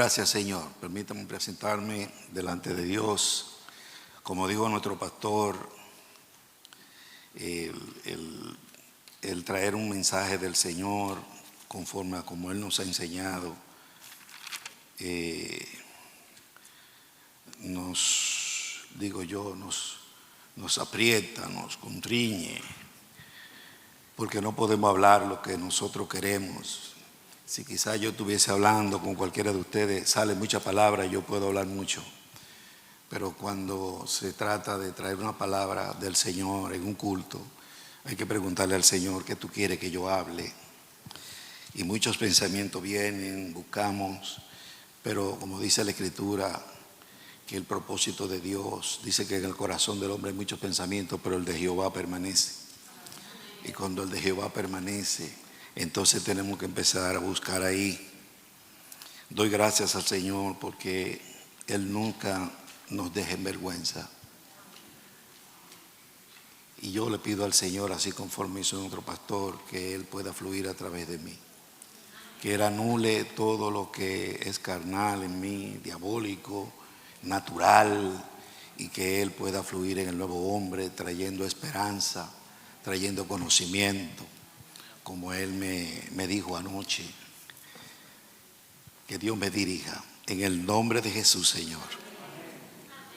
Gracias, Señor. Permítame presentarme delante de Dios. Como dijo nuestro pastor, el traer un mensaje del Señor conforme a como Él nos ha enseñado, nos aprieta, nos constriñe, porque no podemos hablar lo que nosotros queremos. Si quizás yo estuviese hablando con cualquiera de ustedes, sale mucha palabra y yo puedo hablar mucho. Pero cuando se trata de traer una palabra del Señor en un culto, hay que preguntarle al Señor qué tú quieres que yo hable. Y muchos pensamientos vienen, buscamos, pero como dice la Escritura, que el propósito de Dios, dice que en el corazón del hombre hay muchos pensamientos, pero el de Jehová permanece. Y cuando el de Jehová permanece, entonces tenemos que empezar a buscar ahí. Doy gracias al Señor porque Él nunca nos deja en vergüenza. Y yo le pido al Señor, así conforme hizo nuestro pastor, que Él pueda fluir a través de mí. Que Él anule todo lo que es carnal en mí, diabólico, natural, y que Él pueda fluir en el nuevo hombre, trayendo esperanza, trayendo conocimiento. Como Él me dijo anoche, que Dios me dirija. En el nombre de Jesús, Señor,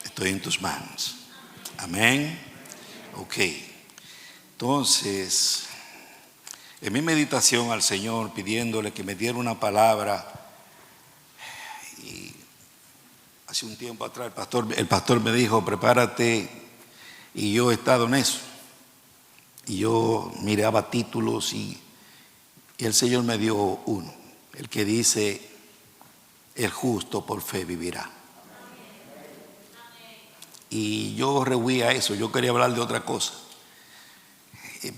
estoy en tus manos. Amén. Ok. Entonces, en mi meditación al Señor, pidiéndole que me diera una palabra, y hace un tiempo atrás el pastor me dijo, prepárate, y yo he estado en eso. Y yo miraba títulos y el Señor me dio uno, el que dice, el justo por fe vivirá. Y yo rehuí a eso, yo quería hablar de otra cosa.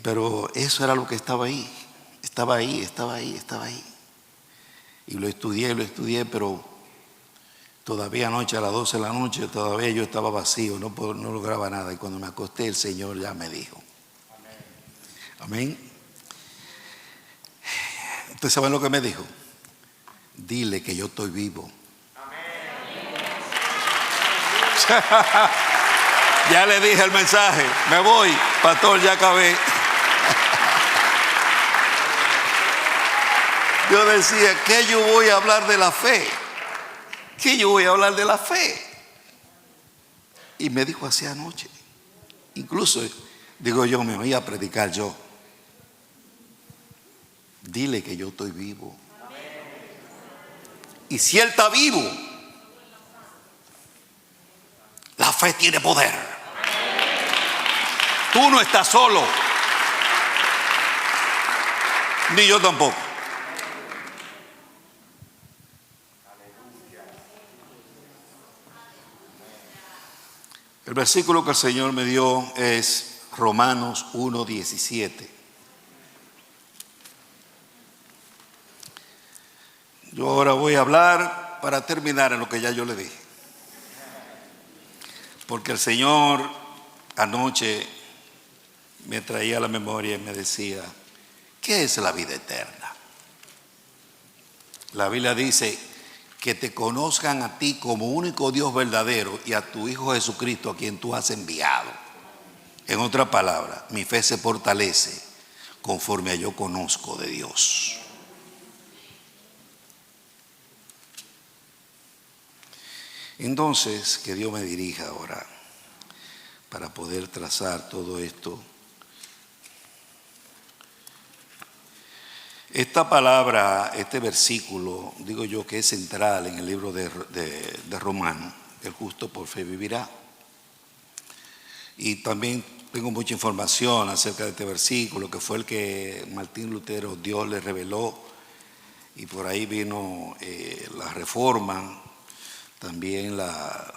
Pero eso era lo que estaba ahí. Y lo estudié, pero todavía anoche a las 12 de la noche, todavía yo estaba vacío, no lograba nada. Y cuando me acosté, el Señor ya me dijo. Amén. ¿Ustedes saben lo que me dijo? Dile que yo estoy vivo. Ya le dije el mensaje. Me voy, pastor, ya acabé. Yo decía, ¿qué yo voy a hablar de la fe? ¿Qué yo voy a hablar de la fe? Y me dijo así anoche. Incluso, digo yo, me voy a predicar yo. Dile que yo estoy vivo. Y si Él está vivo, la fe tiene poder. Tú no estás solo, ni yo tampoco. El versículo que el Señor me dio es Romanos 1:17. Yo ahora voy a hablar para terminar en lo que ya yo le dije. Porque el Señor anoche me traía a la memoria y me decía, ¿qué es la vida eterna? La Biblia dice que te conozcan a ti como único Dios verdadero y a tu Hijo Jesucristo a quien tú has enviado. En otra palabra, mi fe se fortalece conforme a yo conozco de Dios. Entonces, que Dios me dirija ahora para poder trazar todo esto. Esta palabra, este versículo, digo yo que es central en el libro de Romanos, el justo por fe vivirá. Y también tengo mucha información acerca de este versículo, que fue el que Martín Lutero, Dios le reveló, y por ahí vino la Reforma. También la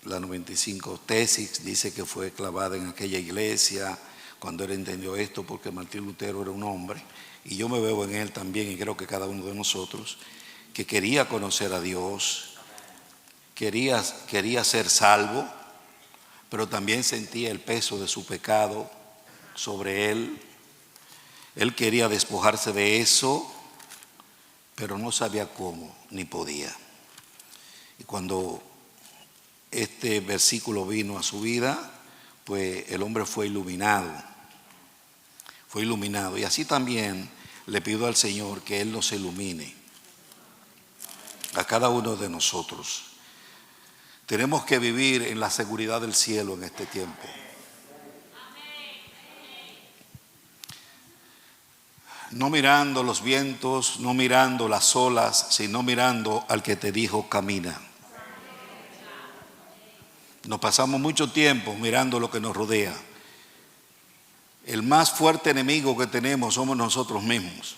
95 tesis dice que fue clavada en aquella iglesia cuando él entendió esto, porque Martín Lutero era un hombre, y yo me veo en él también, y creo que cada uno de nosotros, que quería conocer a Dios, quería ser salvo, pero también sentía el peso de su pecado sobre él. Él quería despojarse de eso, pero no sabía cómo ni podía. Y cuando este versículo vino a su vida, pues el hombre fue iluminado. Fue iluminado. Y así también le pido al Señor que Él nos ilumine a cada uno de nosotros. Tenemos que vivir en la seguridad del cielo en este tiempo. No mirando los vientos, no mirando las olas, sino mirando al que te dijo camina. Nos pasamos mucho tiempo mirando lo que nos rodea. El más fuerte enemigo que tenemos somos nosotros mismos.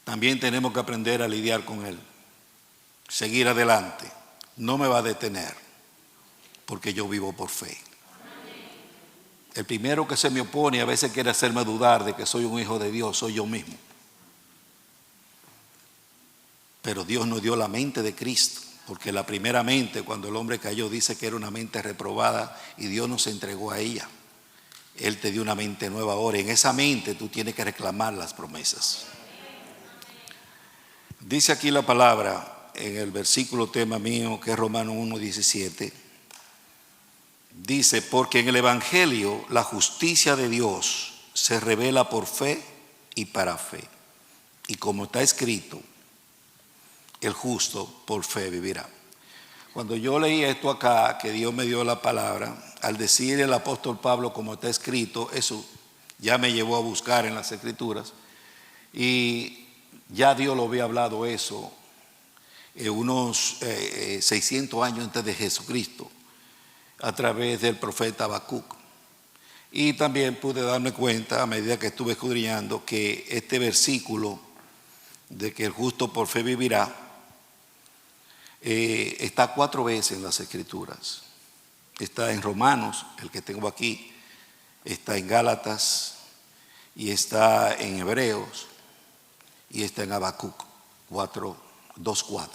También tenemos que aprender a lidiar con él. Seguir adelante. No me va a detener, porque yo vivo por fe. El primero que se me opone a veces quiere hacerme dudar de que soy un hijo de Dios, soy yo mismo. Pero Dios nos dio la mente de Cristo, porque la primera mente, cuando el hombre cayó, dice que era una mente reprobada y Dios nos entregó a ella. Él te dio una mente nueva ahora. En esa mente tú tienes que reclamar las promesas. Dice aquí la palabra en el versículo tema mío, que es Romanos 1:17. Dice, porque en el Evangelio la justicia de Dios se revela por fe y para fe. Y como está escrito, el justo por fe vivirá. Cuando yo leí esto acá, que Dios me dio la palabra, al decir el apóstol Pablo como está escrito, eso ya me llevó a buscar en las Escrituras. Y ya Dios lo había hablado eso unos 600 años antes de Jesucristo, a través del profeta Habacuc. Y también pude darme cuenta, a medida que estuve escudriñando, que este versículo de que el justo por fe vivirá está 4 veces en las Escrituras. Está en Romanos, el que tengo aquí, está en Gálatas, y está en Hebreos, y está en Habacuc 2:4.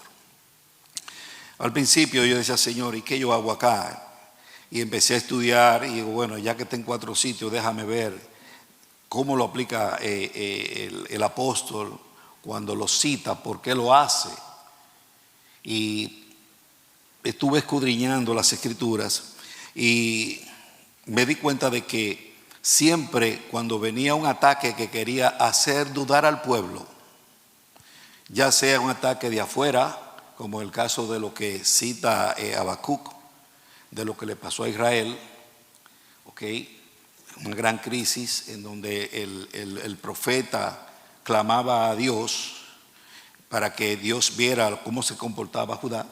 Al principio yo decía, Señor, ¿y qué yo hago acá? Y empecé a estudiar y digo, bueno, ya que está en 4 sitios, déjame ver cómo lo aplica el apóstol cuando lo cita, por qué lo hace. Y estuve escudriñando las Escrituras y me di cuenta de que siempre cuando venía un ataque que quería hacer dudar al pueblo, ya sea un ataque de afuera, como el caso de lo que cita Habacuc, de lo que le pasó a Israel, una gran crisis en donde el profeta clamaba a Dios para que Dios viera cómo se comportaba Judá,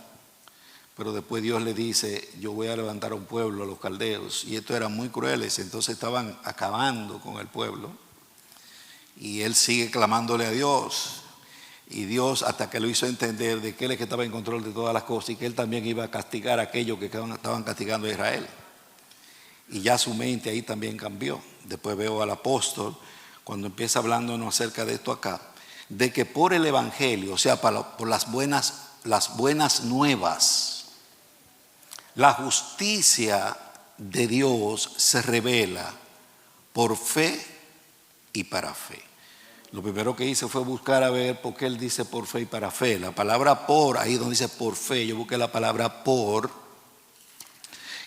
pero después Dios le dice, yo voy a levantar a un pueblo, a los caldeos, y estos eran muy crueles, entonces estaban acabando con el pueblo, y él sigue clamándole a Dios. Y Dios hasta que lo hizo entender de que Él es que estaba en control de todas las cosas y que Él también iba a castigar a aquellos que estaban castigando a Israel. Y ya su mente ahí también cambió. Después veo al apóstol cuando empieza hablándonos acerca de esto acá, de que por el Evangelio, o sea, por las buenas nuevas, la justicia de Dios se revela por fe y para fe. Lo primero que hice fue buscar a ver por qué él dice por fe y para fe. La palabra por, ahí donde dice por fe, yo busqué la palabra por.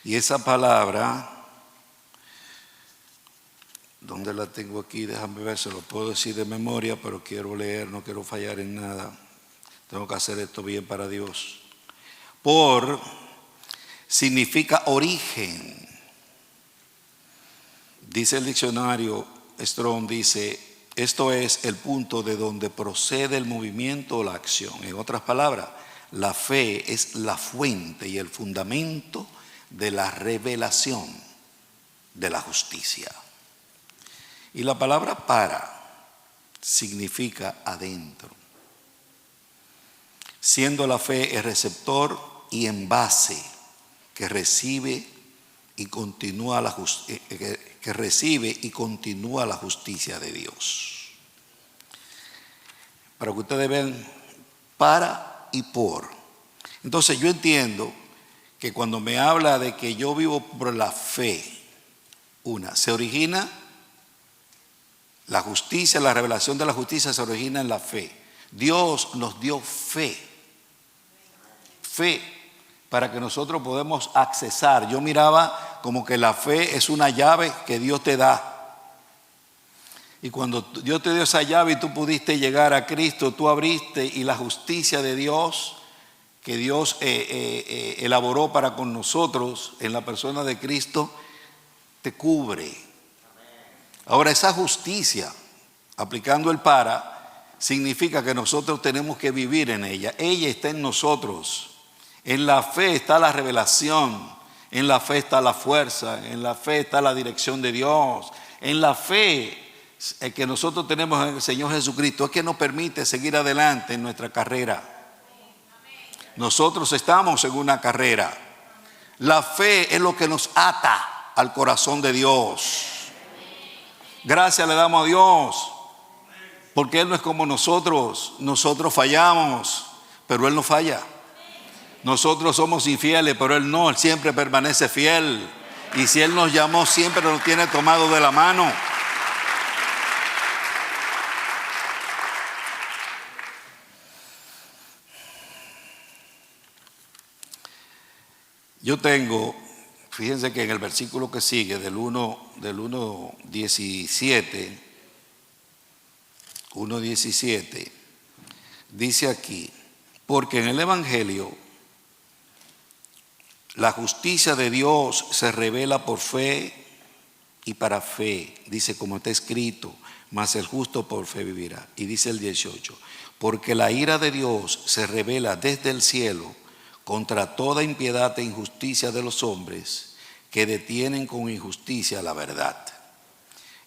Y esa palabra, ¿dónde la tengo aquí? Déjame ver, se lo puedo decir de memoria, pero quiero leer, no quiero fallar en nada. Tengo que hacer esto bien para Dios. Por significa origen. Dice el diccionario Strong, dice, esto es el punto de donde procede el movimiento o la acción. En otras palabras, la fe es la fuente y el fundamento de la revelación de la justicia. Y la palabra para significa adentro, siendo la fe el receptor y envase que recibe y continúa la justicia de Dios. Para que ustedes vean, para y por. Entonces yo entiendo que cuando me habla de que yo vivo por la fe, se origina la justicia, la revelación de la justicia se origina en la fe. Dios nos dio fe fe, para que nosotros podamos accesar. Yo miraba como que la fe es una llave que Dios te da. Y cuando Dios te dio esa llave y tú pudiste llegar a Cristo, tú abriste, y la justicia de Dios, que Dios elaboró para con nosotros en la persona de Cristo, te cubre. Ahora, esa justicia, aplicando el para, significa que nosotros tenemos que vivir en ella. Ella está en nosotros. En la fe está la revelación, en la fe está la fuerza, en la fe está la dirección de Dios. En la fe que nosotros tenemos en el Señor Jesucristo es que nos permite seguir adelante en nuestra carrera. Nosotros estamos en una carrera. La fe es lo que nos ata al corazón de Dios. Gracias le damos a Dios, porque Él no es como nosotros. Nosotros fallamos, pero Él no falla. Nosotros somos infieles, pero Él no. Él siempre permanece fiel. Y si Él nos llamó, siempre nos tiene tomado de la mano. Yo tengo, fíjense que en el versículo que sigue, del 1:17, dice aquí: porque en el Evangelio la justicia de Dios se revela por fe y para fe. Dice, como está escrito, mas el justo por fe vivirá. Y dice el 18, porque la ira de Dios se revela desde el cielo contra toda impiedad e injusticia de los hombres que detienen con injusticia la verdad.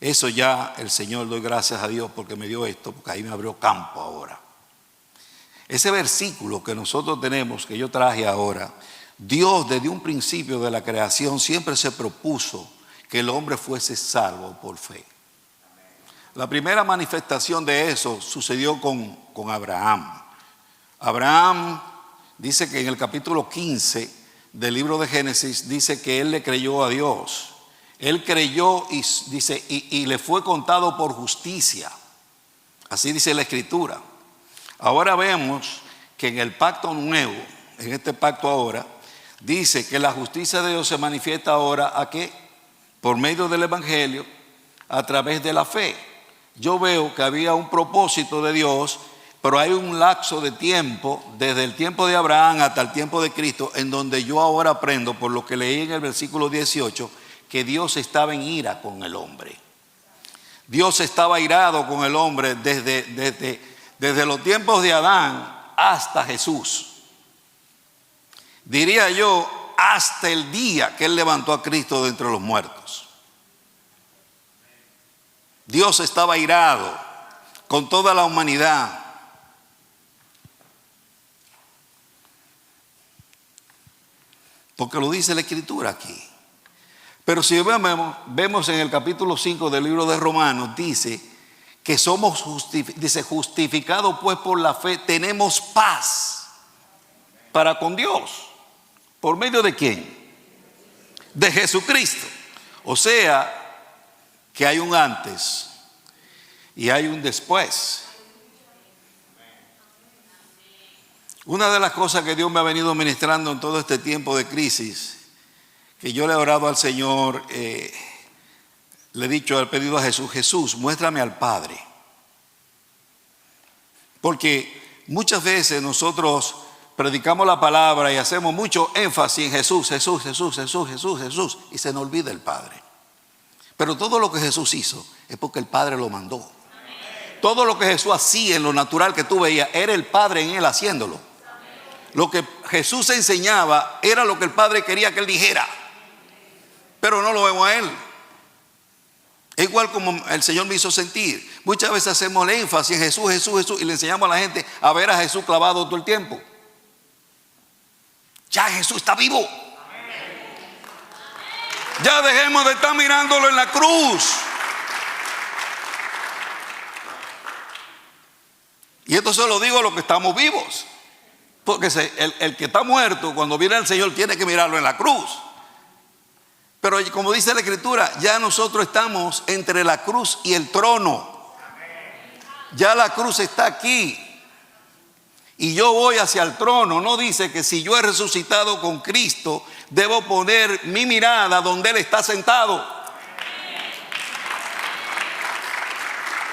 Eso ya el Señor, doy gracias a Dios porque me dio esto, porque ahí me abrió campo ahora. Ese versículo que nosotros tenemos, que yo traje ahora, Dios desde un principio de la creación siempre se propuso que el hombre fuese salvo por fe. La primera manifestación de eso sucedió con Abraham. Abraham dice que en el capítulo 15 del libro de Génesis dice que él le creyó a Dios. Él creyó y dice y le fue contado por justicia. Así dice la Escritura. Ahora vemos que en el pacto nuevo, en este pacto ahora, dice que la justicia de Dios se manifiesta ahora ¿a qué? Por medio del Evangelio, a través de la fe. Yo veo que había un propósito de Dios, pero hay un lapso de tiempo, desde el tiempo de Abraham hasta el tiempo de Cristo, en donde yo ahora aprendo, por lo que leí en el versículo 18, que Dios estaba en ira con el hombre. Dios estaba irado con el hombre desde los tiempos de Adán hasta Jesús. Diría yo, hasta el día que Él levantó a Cristo de entre los muertos. Dios estaba irado con toda la humanidad. Porque lo dice la Escritura aquí. Pero si vemos en el capítulo 5 del libro de Romanos, dice que somos justificados pues por la fe, tenemos paz para con Dios. ¿Por medio de quién? De Jesucristo. O sea, que hay un antes y hay un después. Una de las cosas que Dios me ha venido ministrando en todo este tiempo de crisis, que yo le he orado al Señor, le he dicho, he pedido a Jesús, Jesús, muéstrame al Padre. Porque muchas veces nosotros predicamos la palabra y hacemos mucho énfasis en Jesús, Jesús, Jesús, Jesús, Jesús, Jesús, y se nos olvida el Padre. Pero todo lo que Jesús hizo es porque el Padre lo mandó. Todo lo que Jesús hacía en lo natural que tú veías, era el Padre en Él haciéndolo. Lo que Jesús enseñaba era lo que el Padre quería que Él dijera. Pero no lo vemos a Él. Es igual como el Señor me hizo sentir. Muchas veces hacemos el énfasis en Jesús, Jesús, Jesús, y le enseñamos a la gente a ver a Jesús clavado todo el tiempo. Ya Jesús está vivo. Ya dejemos de estar mirándolo en la cruz. Y esto se lo digo a los que estamos vivos. Porque el que está muerto, cuando viene el Señor, tiene que mirarlo en la cruz. Pero como dice la Escritura, ya nosotros estamos entre la cruz y el trono. Ya la cruz está aquí. y yo voy hacia el trono, no dice que si yo he resucitado con Cristo, debo poner mi mirada donde Él está sentado.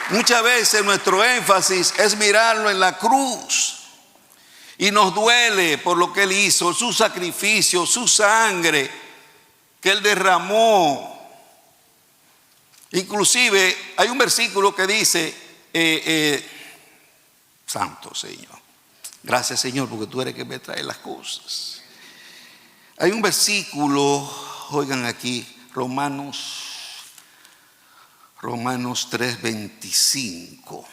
Muchas veces nuestro énfasis es mirarlo en la cruz y nos duele por lo que Él hizo, su sacrificio, su sangre que Él derramó. Inclusive hay un versículo que dice, Santo Señor, gracias Señor porque tú eres el que me trae las cosas. Hay un versículo, oigan aquí, Romanos 3:25.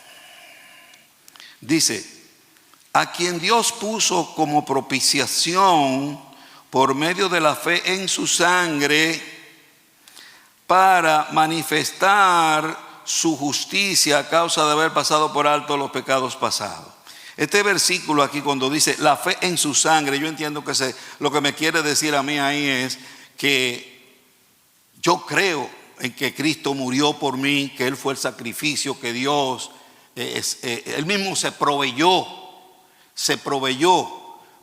Dice, a quien Dios puso como propiciación por medio de la fe en su sangre para manifestar su justicia a causa de haber pasado por alto los pecados pasados. Este versículo aquí cuando dice la fe en su sangre, yo entiendo que lo que me quiere decir a mí ahí es que yo creo en que Cristo murió por mí, que Él fue el sacrificio, que Dios, Él mismo se proveyó.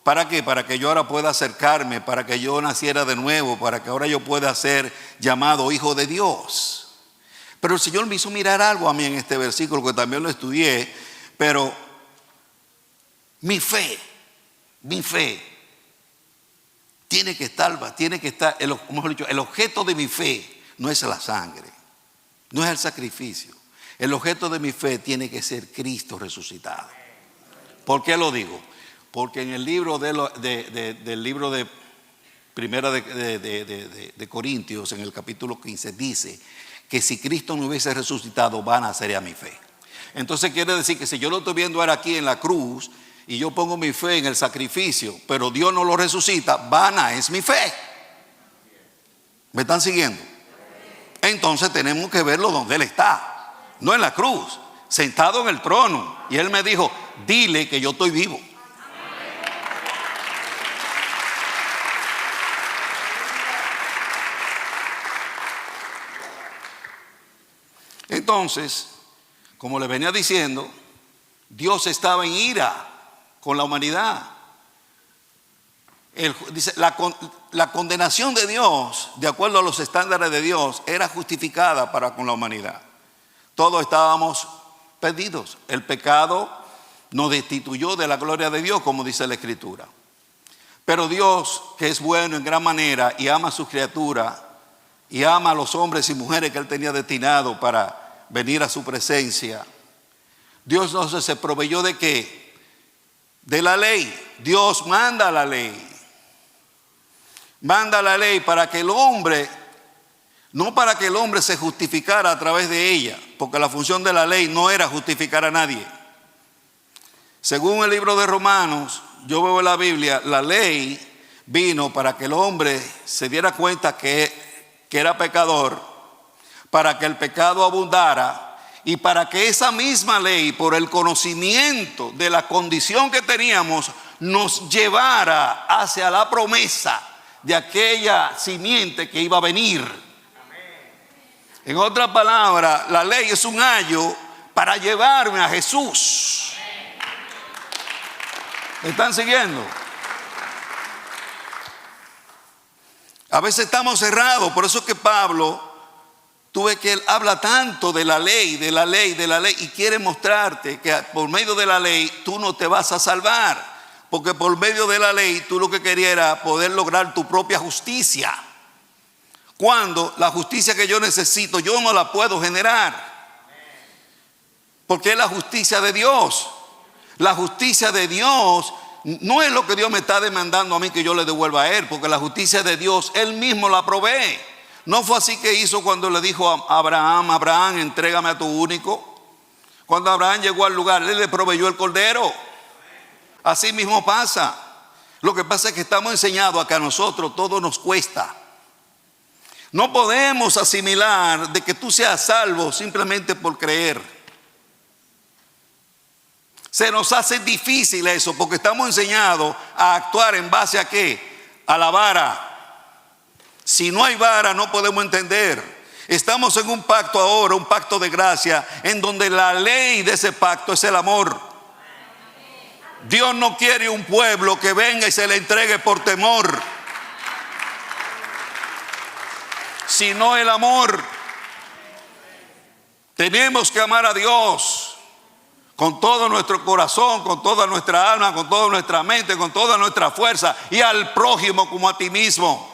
¿Para qué? Para que yo ahora pueda acercarme, para que yo naciera de nuevo, para que ahora yo pueda ser llamado hijo de Dios. Pero el Señor me hizo mirar algo a mí en este versículo, que también lo estudié, pero mi fe tiene que estar, mejor dicho, el objeto de mi fe no es la sangre, no es el sacrificio. El objeto de mi fe tiene que ser Cristo resucitado. ¿Por qué lo digo? Porque en el libro del libro de Primera de Corintios, en el capítulo 15, dice que si Cristo no hubiese resucitado, vana sería mi fe. Entonces quiere decir que si yo lo estoy viendo ahora aquí en la cruz y yo pongo mi fe en el sacrificio, pero Dios no lo resucita, vana es mi fe. ¿Me están siguiendo? Entonces tenemos que verlo donde Él está, no en la cruz, sentado en el trono. Y Él me dijo, dile que yo estoy vivo. Entonces, como le venía diciendo, Dios estaba en ira con la humanidad. Dice, la condenación de Dios, de acuerdo a los estándares de Dios, era justificada para con la humanidad. Todos estábamos perdidos. El pecado nos destituyó de la gloria de Dios, como dice la Escritura. Pero Dios, que es bueno en gran manera y ama a sus criaturas y ama a los hombres y mujeres que Él tenía destinado para venir a su presencia, Dios entonces se proveyó ¿de qué? De la ley. Dios manda la ley. Manda la ley para que el hombre, no para que el hombre se justificara a través de ella, porque la función de la ley no era justificar a nadie. Según el libro de Romanos, yo veo en la Biblia, la ley vino para que el hombre se diera cuenta que era pecador, para que el pecado abundara y para que esa misma ley, por el conocimiento de la condición que teníamos, nos llevara hacia la promesa de aquella simiente que iba a venir. En otras palabras, la ley es un ayo para llevarme a Jesús. ¿Me están siguiendo? A veces estamos cerrados, por eso es que Pablo, tú ves que él habla tanto de la ley, y quiere mostrarte que por medio de la ley tú no te vas a salvar. Porque por medio de la ley tú lo que querías era poder lograr tu propia justicia. Cuando la justicia que yo necesito, yo no la puedo generar. Porque es la justicia de Dios. La justicia de Dios no es lo que Dios me está demandando a mí que yo le devuelva a Él. Porque la justicia de Dios, Él mismo la provee. No fue así que hizo cuando le dijo a Abraham, entrégame a tu único. Cuando Abraham llegó al lugar, Él le proveyó el cordero. Así mismo pasa. Lo que pasa es que estamos enseñados a que a nosotros todo nos cuesta. No podemos asimilar de que tú seas salvo simplemente por creer. Se nos hace difícil eso porque estamos enseñados a actuar en base a ¿qué? A la vara. Si no hay vara no podemos entender. Estamos en un pacto ahora, un pacto de gracia, en donde la ley de ese pacto es el amor. Dios no quiere un pueblo que venga y se le entregue por temor, sino el amor. Tenemos que amar a Dios con todo nuestro corazón, con toda nuestra alma, con toda nuestra mente, con toda nuestra fuerza, y al prójimo como a ti mismo.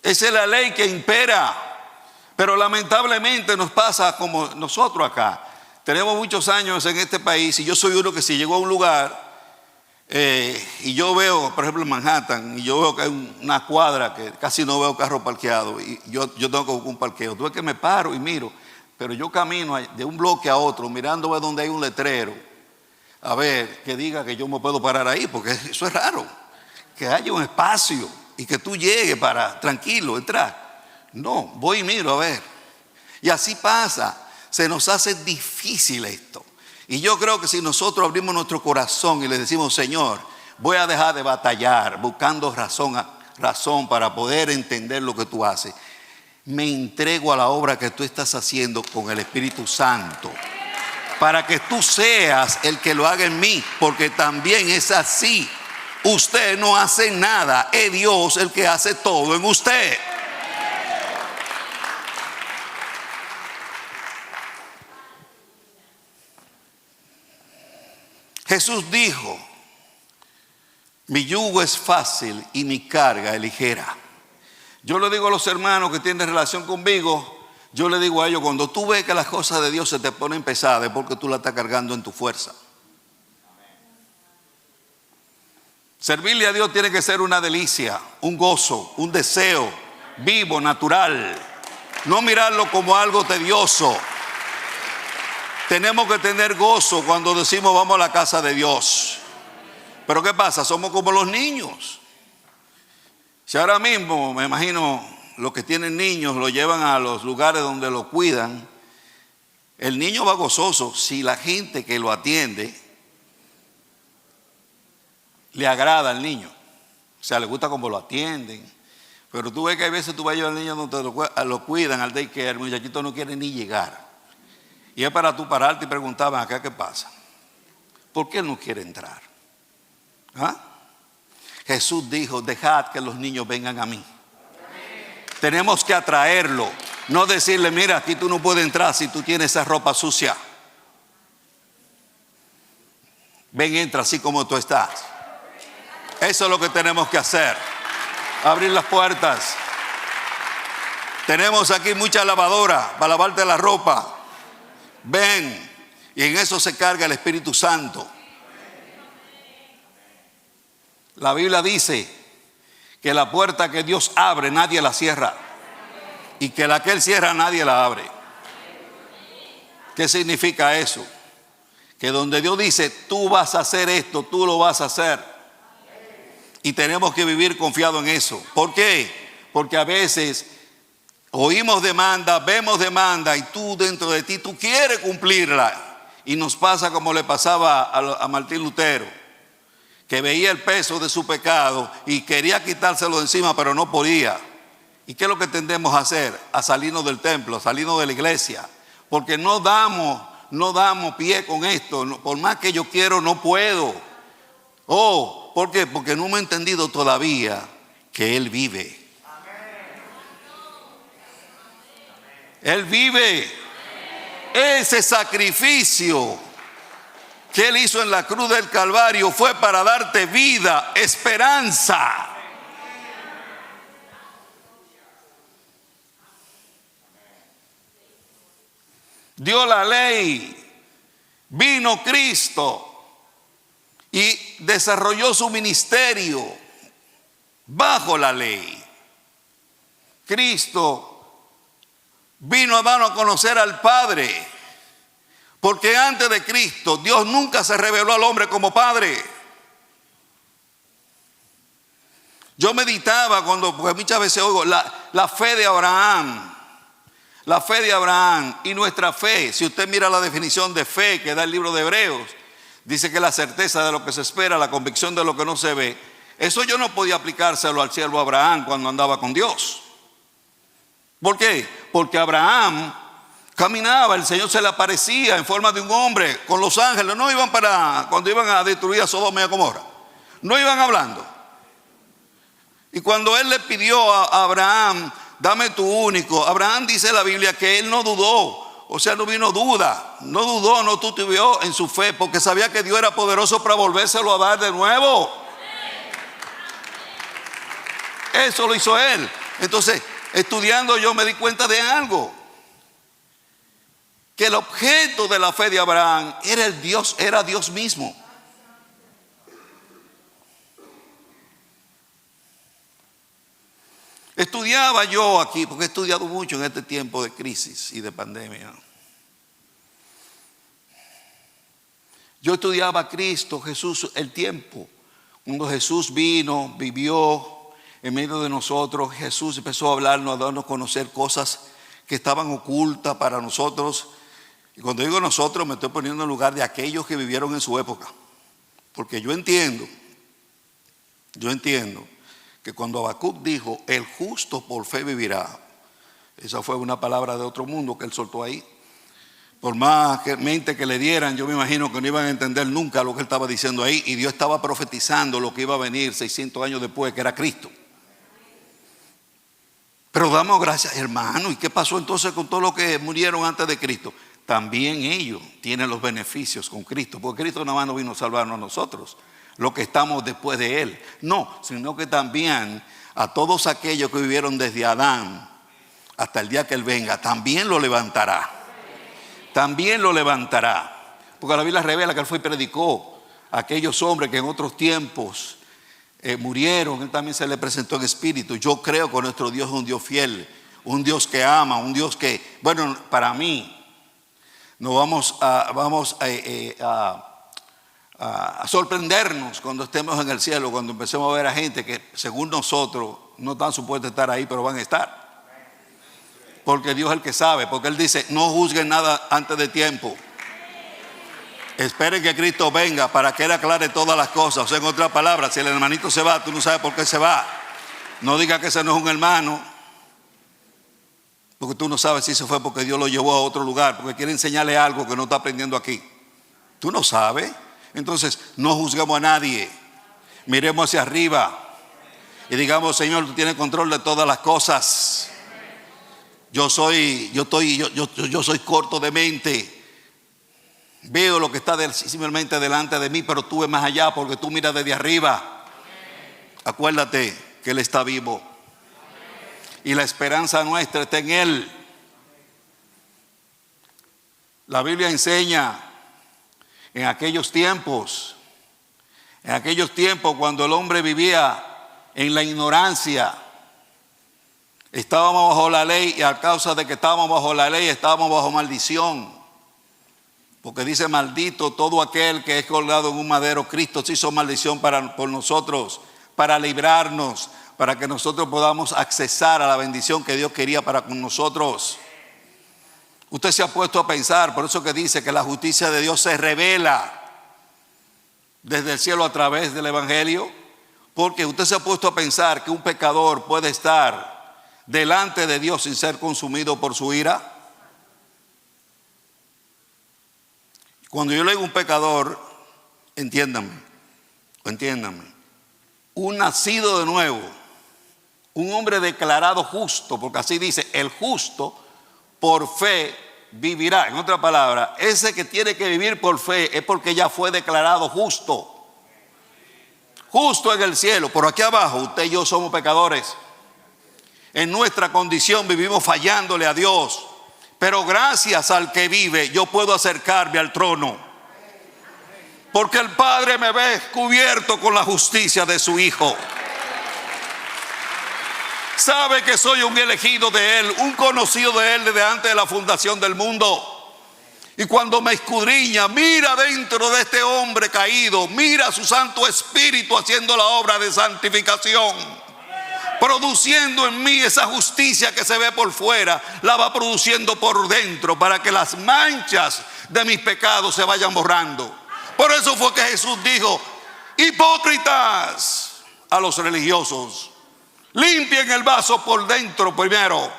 Esa es la ley que impera. Pero lamentablemente nos pasa como nosotros acá. Tenemos muchos años en este país y yo soy uno que si llegó a un lugar y yo veo, por ejemplo en Manhattan, y yo veo que hay una cuadra que casi no veo carros parqueados y yo tengo que buscar un parqueo. Tú ves que me paro y miro, pero yo camino de un bloque a otro mirando a ver donde hay un letrero, a ver que diga que yo me puedo parar ahí, porque eso es raro, que haya un espacio y que tú llegues para tranquilo entrar. No, voy y miro a ver. Y así pasa, se nos hace difícil esto. Y yo creo que si nosotros abrimos nuestro corazón y le decimos, Señor, voy a dejar de batallar buscando razón para poder entender lo que tú haces, me entrego a la obra que tú estás haciendo con el Espíritu Santo, para que tú seas el que lo haga en mí, porque también es así. Usted no hace nada, es Dios el que hace todo en usted. Jesús dijo, mi yugo es fácil y mi carga es ligera. Yo le digo a los hermanos que tienen relación conmigo, yo le digo a ellos, cuando tú ves que las cosas de Dios se te ponen pesadas, es porque tú la estás cargando en tu fuerza. Servirle a Dios tiene que ser una delicia, un gozo, un deseo vivo, natural. No mirarlo como algo tedioso. Tenemos que tener gozo cuando decimos vamos a la casa de Dios. Pero ¿qué pasa? Somos como los niños. Si ahora mismo, me imagino, los que tienen niños lo llevan a los lugares donde lo cuidan, el niño va gozoso si la gente que lo atiende le agrada al niño. O sea, le gusta cómo lo atienden. Pero tú ves que hay veces tú vas a llevar al niño donde lo cuidan, al daycare, el muchachito no quiere ni llegar. Y es para tú pararte y preguntar, acá qué pasa. ¿Por qué él no quiere entrar? ¿Ah? Jesús dijo, dejad que los niños vengan a mí. Tenemos que atraerlo. No decirle, mira, aquí tú no puedes entrar si tú tienes esa ropa sucia. Ven, entra así como tú estás. Eso es lo que tenemos que hacer. Abrir las puertas. Tenemos aquí mucha lavadora para lavarte la ropa. Ven, y en eso se carga el Espíritu Santo. La Biblia dice que la puerta que Dios abre nadie la cierra, y que la que Él cierra nadie la abre. ¿Qué significa eso? Que donde Dios dice tú vas a hacer esto, tú lo vas a hacer, y tenemos que vivir confiado en eso. ¿Por qué? Porque a veces oímos demanda, vemos demanda y tú dentro de ti, tú quieres cumplirla. Y nos pasa como le pasaba a Martín Lutero, que veía el peso de su pecado y quería quitárselo de encima, pero no podía. ¿Y qué es lo que tendemos a hacer? A salirnos del templo, a salirnos de la iglesia, porque no damos pie con esto. Por más que yo quiero, no puedo. ¿Por qué? Porque no me he entendido todavía que Él vive. Él vive. Ese sacrificio que Él hizo en la cruz del Calvario fue para darte vida, esperanza. Dio la ley, vino Cristo y desarrolló su ministerio bajo la ley. Cristo vino a darnos a conocer al Padre, porque antes de Cristo Dios nunca se reveló al hombre como Padre. Yo meditaba porque muchas veces oigo la fe de Abraham. La fe de Abraham y nuestra fe. Si usted mira la definición de fe que da el libro de Hebreos, dice que la certeza de lo que se espera, la convicción de lo que no se ve. Eso yo no podía aplicárselo al siervo Abraham cuando andaba con Dios. ¿Por qué? Porque Abraham Caminaba, el Señor se le aparecía en forma de un hombre con los ángeles. No iban cuando iban a destruir a Sodoma y a Gomorra. No iban hablando. Y cuando él le pidió a Abraham, dame tu único, Abraham dice la Biblia que él no dudó. O sea, no vino duda, no dudó, no titubeó en su fe, porque sabía que Dios era poderoso para volvérselo a dar de nuevo. Eso lo hizo él. Entonces, estudiando yo me di cuenta de algo. Que el objeto de la fe de Abraham era Dios mismo. Estudiaba yo aquí, porque he estudiado mucho en este tiempo de crisis y de pandemia. Yo estudiaba a Cristo, Jesús, el tiempo. Cuando Jesús vino, vivió en medio de nosotros, Jesús empezó a hablarnos, a darnos a conocer cosas que estaban ocultas para nosotros. Y cuando digo nosotros, me estoy poniendo en lugar de aquellos que vivieron en su época. Porque yo entiendo que cuando Habacuc dijo, el justo por fe vivirá, esa fue una palabra de otro mundo que él soltó ahí. Por más mente que le dieran, yo me imagino que no iban a entender nunca lo que él estaba diciendo ahí. Y Dios estaba profetizando lo que iba a venir 600 años después, que era Cristo. Pero damos gracias, hermano. ¿Y qué pasó entonces con todos los que murieron antes de Cristo? También ellos tienen los beneficios con Cristo, porque Cristo nada más no vino a salvarnos a nosotros, los que estamos después de Él. No, sino que también a todos aquellos que vivieron desde Adán hasta el día que Él venga, también lo levantará. También lo levantará. Porque la Biblia revela que Él fue y predicó a aquellos hombres que en otros tiempos murieron. Él también se le presentó en espíritu. Yo creo que nuestro Dios es un Dios fiel, un Dios que ama, un Dios que, bueno, para mí, no vamos a sorprendernos cuando estemos en el cielo, cuando empecemos a ver a gente que según nosotros no están supuestos a estar ahí, pero van a estar. Porque Dios es el que sabe, porque Él dice, no juzguen nada antes de tiempo. Esperen que Cristo venga para que Él aclare todas las cosas. O sea, en otras palabras, si el hermanito se va, tú no sabes por qué se va. No digas que ese no es un hermano, porque tú no sabes si se fue porque Dios lo llevó a otro lugar, porque quiere enseñarle algo que no está aprendiendo aquí. Tú no sabes. Entonces, no juzguemos a nadie. Miremos hacia arriba y digamos, Señor, tú tienes control de todas las cosas. Yo soy corto de mente. Veo lo que está simplemente delante de mí, pero tú ves más allá porque tú miras desde arriba. Acuérdate que Él está vivo. Y la esperanza nuestra está en Él. La Biblia enseña en aquellos tiempos cuando el hombre vivía en la ignorancia, estábamos bajo la ley, y a causa de que estábamos bajo la ley, estábamos bajo maldición. Porque dice, maldito todo aquel que es colgado en un madero. Cristo se hizo maldición por nosotros, para librarnos, para que nosotros podamos accesar a la bendición que Dios quería para con nosotros. Usted se ha puesto a pensar, por eso que dice que la justicia de Dios se revela desde el cielo a través del Evangelio. Porque usted se ha puesto a pensar que un pecador puede estar delante de Dios sin ser consumido por su ira. Cuando yo le digo un pecador, entiéndanme, un nacido de nuevo, un hombre declarado justo, porque así dice, el justo por fe vivirá. En otra palabra, ese que tiene que vivir por fe es porque ya fue declarado justo. Justo en el cielo. Por aquí abajo, usted y yo somos pecadores. En nuestra condición vivimos fallándole a Dios. Pero gracias al que vive, yo puedo acercarme al trono. Porque el Padre me ve cubierto con la justicia de su Hijo. Sabe que soy un elegido de Él, un conocido de Él desde antes de la fundación del mundo. Y cuando me escudriña, mira dentro de este hombre caído, mira a su Santo Espíritu haciendo la obra de santificación, produciendo en mí esa justicia que se ve por fuera, la va produciendo por dentro para que las manchas de mis pecados se vayan borrando. Por eso fue que Jesús dijo, hipócritas, a los religiosos, limpien el vaso por dentro primero,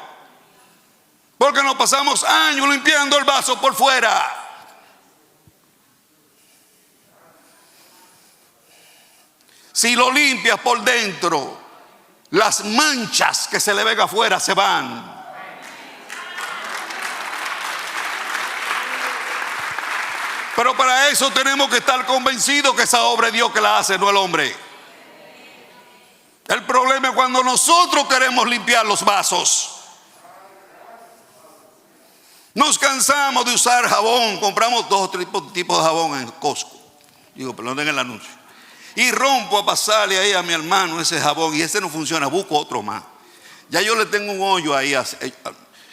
Porque nos pasamos años limpiando el vaso por fuera. Si lo limpias por dentro, las manchas que se le ven afuera se van. Pero para eso tenemos que estar convencidos que esa obra es Dios que la hace, no el hombre. El problema es cuando nosotros queremos limpiar los vasos. Nos cansamos de usar jabón. Compramos 2 o 3 tipos de jabón en Costco. Digo, perdonen el anuncio. Y rompo a pasarle ahí a mi hermano ese jabón y ese no funciona, busco otro más. Ya yo le tengo un hoyo ahí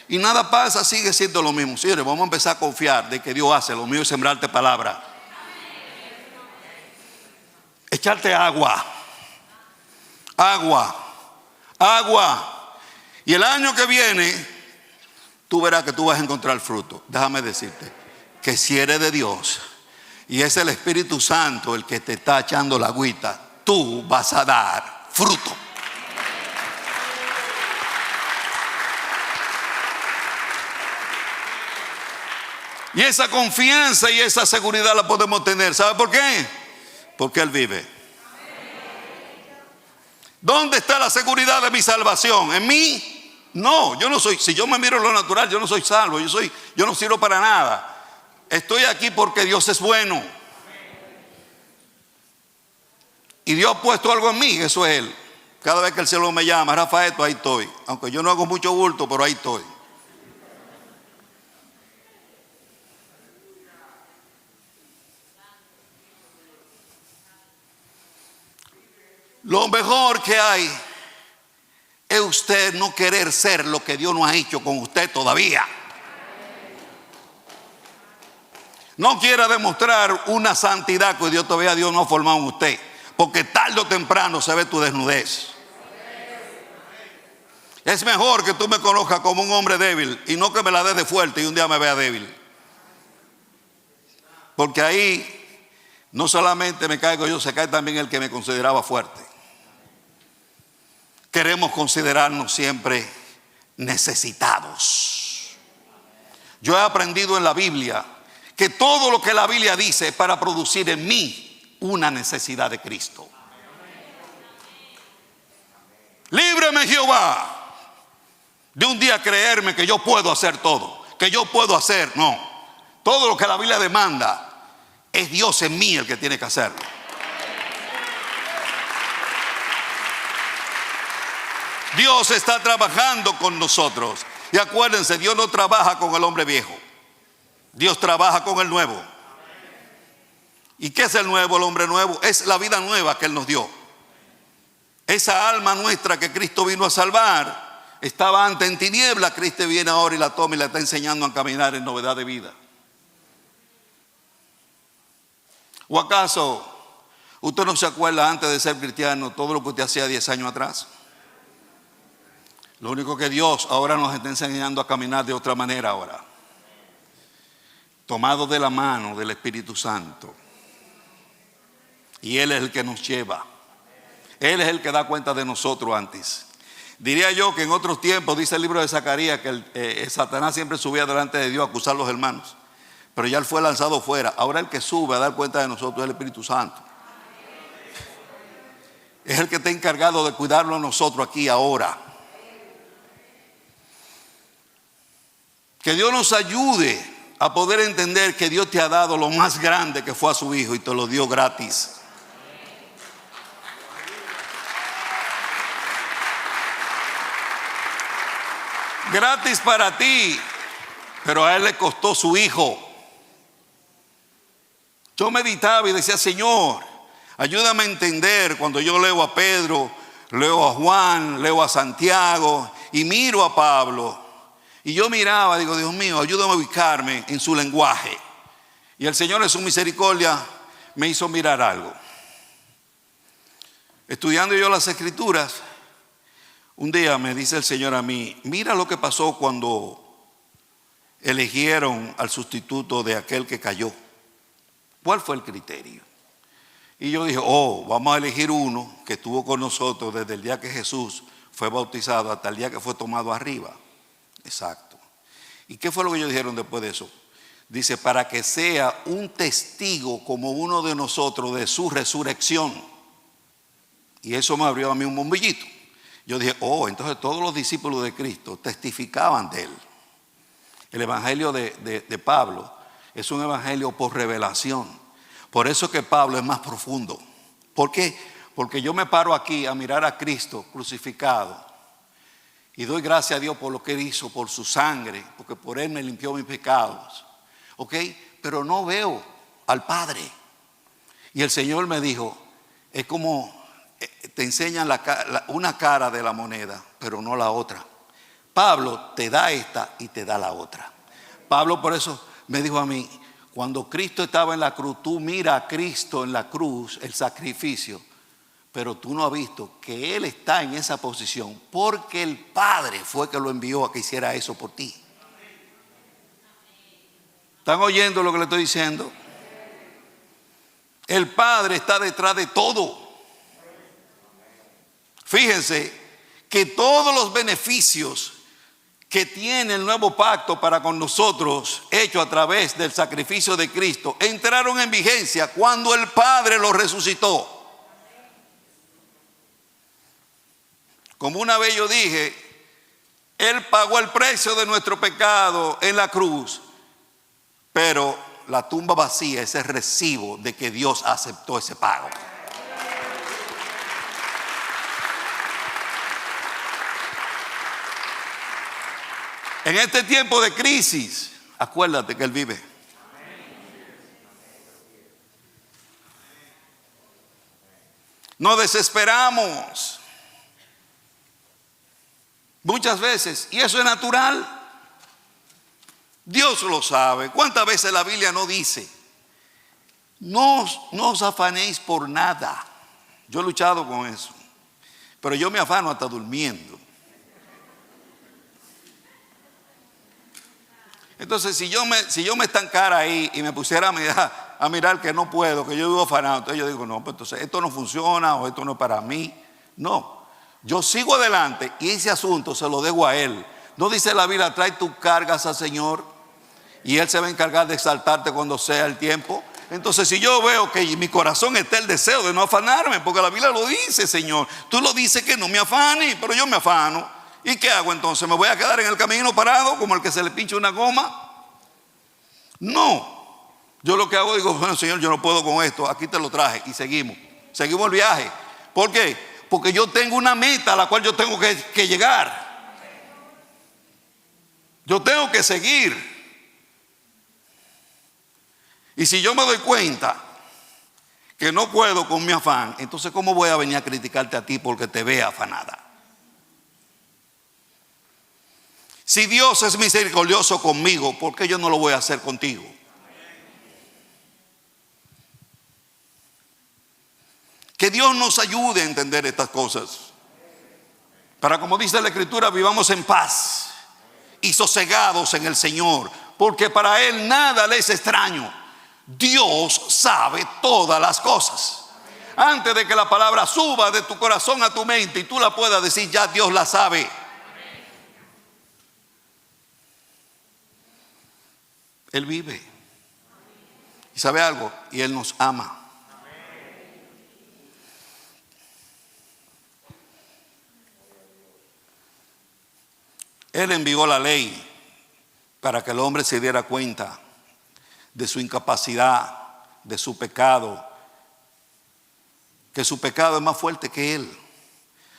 y nada pasa, sigue siendo lo mismo. Señores, vamos a empezar a confiar de que Dios hace lo mío y sembrarte palabra. Echarte agua. Y el año que viene tú verás que tú vas a encontrar fruto. Déjame decirte que si eres de Dios y es el Espíritu Santo el que te está echando la agüita, tú vas a dar fruto. Y esa confianza y esa seguridad la podemos tener. ¿Sabe por qué? Porque Él vive. ¿Dónde está la seguridad de mi salvación? ¿En mí? No, yo no soy. Si yo me miro en lo natural, yo no soy salvo. Yo no sirvo para nada. Estoy aquí porque Dios es bueno. Y Dios ha puesto algo en mí, eso es Él. Cada vez que el cielo me llama, Rafael, ahí estoy. Aunque yo no hago mucho bulto, pero ahí estoy. Lo mejor que hay es usted no querer ser lo que Dios no ha hecho con usted todavía. No quiera demostrar una santidad que Dios todavía no ha formado en usted, porque tarde o temprano se ve tu desnudez. Es mejor que tú me conozcas como un hombre débil y no que me la des de fuerte y un día me vea débil. Porque ahí no solamente me caigo yo, se cae también el que me consideraba fuerte. Queremos considerarnos siempre necesitados. Yo he aprendido en la Biblia que todo lo que la Biblia dice es para producir en mí una necesidad de Cristo. Líbreme, Jehová, de un día creerme que yo puedo hacer todo, que yo puedo hacer. No, todo lo que la Biblia demanda es Dios en mí el que tiene que hacerlo. Dios está trabajando con nosotros. Y acuérdense, Dios no trabaja con el hombre viejo. Dios trabaja con el nuevo. ¿Y qué es el nuevo, el hombre nuevo? Es la vida nueva que Él nos dio. Esa alma nuestra que Cristo vino a salvar estaba antes en tinieblas. Cristo viene ahora y la toma y la está enseñando a caminar en novedad de vida. ¿O acaso usted no se acuerda antes de ser cristiano todo lo que usted hacía 10 años atrás? Lo único que Dios ahora nos está enseñando a caminar de otra manera ahora. Tomado de la mano del Espíritu Santo. Y Él es el que nos lleva. Él es el que da cuenta de nosotros antes. Diría yo que en otros tiempos, dice el libro de Zacarías, que Satanás siempre subía delante de Dios a acusar a los hermanos. Pero ya Él fue lanzado fuera. Ahora el que sube a dar cuenta de nosotros es el Espíritu Santo. Es el que está encargado de cuidarlo a nosotros aquí ahora. Que Dios nos ayude a poder entender que Dios te ha dado lo más grande que fue a su Hijo y te lo dio gratis. Gratis para ti, pero a Él le costó su Hijo. Yo meditaba y decía, Señor, ayúdame a entender cuando yo leo a Pedro, leo a Juan, leo a Santiago y miro a Pablo. Y yo miraba, digo, Dios mío, ayúdame a ubicarme en su lenguaje. Y el Señor en su misericordia me hizo mirar algo. Estudiando yo las Escrituras, un día me dice el Señor a mí, mira lo que pasó cuando eligieron al sustituto de aquel que cayó. ¿Cuál fue el criterio? Y yo dije, vamos a elegir uno que estuvo con nosotros desde el día que Jesús fue bautizado hasta el día que fue tomado arriba. Exacto. ¿Y qué fue lo que ellos dijeron después de eso? Dice, para que sea un testigo como uno de nosotros de su resurrección. Y eso me abrió a mí un bombillito. Yo dije, entonces todos los discípulos de Cristo testificaban de él. El evangelio de Pablo es un evangelio por revelación. Por eso que Pablo es más profundo. ¿Por qué? Porque yo me paro aquí a mirar a Cristo crucificado y doy gracias a Dios por lo que él hizo, por su sangre, porque por él me limpió mis pecados. ¿Ok? Pero no veo al Padre. Y el Señor me dijo, es como te enseñan una cara de la moneda, pero no la otra. Pablo te da esta y te da la otra. Pablo por eso me dijo a mí, cuando Cristo estaba en la cruz, tú mira a Cristo en la cruz, el sacrificio, pero tú no has visto que Él está en esa posición porque el Padre fue que lo envió a que hiciera eso por ti. ¿Están oyendo lo que le estoy diciendo? El Padre está detrás de todo. Fíjense que todos los beneficios que tiene el nuevo pacto para con nosotros, hecho a través del sacrificio de Cristo, entraron en vigencia cuando el Padre lo resucitó. Como una vez yo dije, Él pagó el precio de nuestro pecado en la cruz, pero la tumba vacía es el recibo de que Dios aceptó ese pago. En este tiempo de crisis, acuérdate que Él vive. No desesperamos muchas veces, y eso es natural. Dios lo sabe. ¿Cuántas veces la Biblia no dice? No os afanéis por nada. Yo he luchado con eso, pero yo me afano hasta durmiendo. Entonces, si yo me estancara ahí y me pusiera a mirar que no puedo, que yo vivo afanado, entonces yo digo, no, pues entonces esto no funciona o esto no es para mí. No, yo sigo adelante y ese asunto se lo dejo a Él. ¿No dice la Biblia, trae tus cargas al Señor y Él se va a encargar de exaltarte cuando sea el tiempo? Entonces, si yo veo que en mi corazón está el deseo de no afanarme, porque la Biblia lo dice, Señor, tú lo dices que no me afane, pero yo me afano. ¿Y qué hago entonces? ¿Me voy a quedar en el camino parado como el que se le pincha una goma? No. Yo lo que hago, digo, bueno, Señor, yo no puedo con esto, aquí te lo traje y seguimos el viaje. ¿Por qué? Porque yo tengo una meta a la cual yo tengo que llegar. Yo tengo que seguir. Y si yo me doy cuenta que no puedo con mi afán, entonces ¿cómo voy a venir a criticarte a ti porque te vea afanada? Si Dios es misericordioso conmigo, ¿por qué yo no lo voy a hacer contigo? Que Dios nos ayude a entender estas cosas. Para, como dice la Escritura, vivamos en paz y sosegados en el Señor, porque para Él nada le es extraño. Dios sabe todas las cosas. Antes de que la palabra suba de tu corazón a tu mente y tú la puedas decir, ya Dios la sabe. Él vive. ¿Y sabe algo? Y Él nos ama. Él envió la ley para que el hombre se diera cuenta de su incapacidad, de su pecado, que su pecado es más fuerte que Él.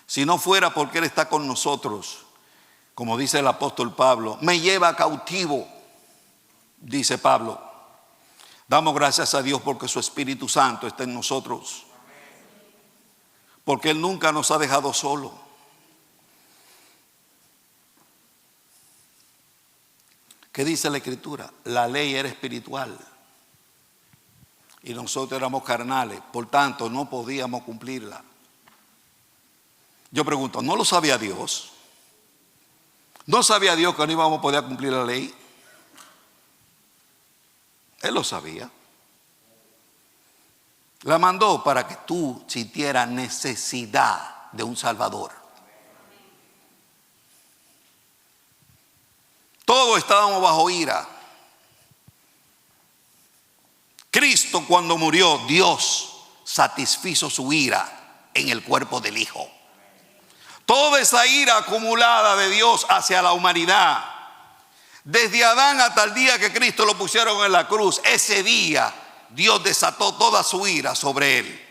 Si no fuera porque Él está con nosotros, como dice el apóstol Pablo, me lleva cautivo. Dice Pablo, damos gracias a Dios porque su Espíritu Santo está en nosotros, porque Él nunca nos ha dejado solo. ¿Qué dice la Escritura? La ley era espiritual y nosotros éramos carnales, por tanto no podíamos cumplirla. Yo pregunto, ¿no lo sabía Dios? ¿No sabía Dios que no íbamos a poder cumplir la ley? Él lo sabía. La mandó para que tú sintieras necesidad de un Salvador. Todos estábamos bajo ira. Cristo, cuando murió, Dios satisfizo su ira en el cuerpo del Hijo. Toda esa ira acumulada de Dios hacia la humanidad, desde Adán hasta el día que Cristo lo pusieron en la cruz, ese día Dios desató toda su ira sobre él.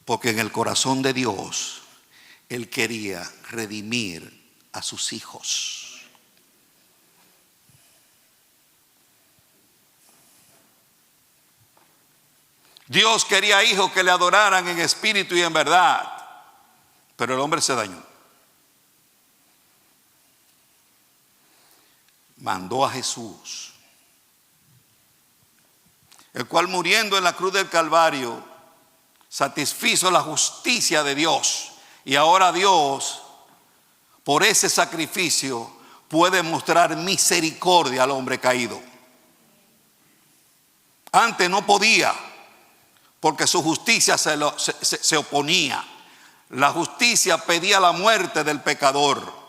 Porque en el corazón de Dios, Él quería redimir a sus hijos. Dios quería hijos que le adoraran en espíritu y en verdad. Pero el hombre se dañó. Mandó a Jesús, el cual muriendo en la cruz del Calvario satisfizo la justicia de Dios. Y ahora Dios, por ese sacrificio, puede mostrar misericordia al hombre caído. Antes no podía, porque su justicia se oponía. La justicia pedía la muerte del pecador.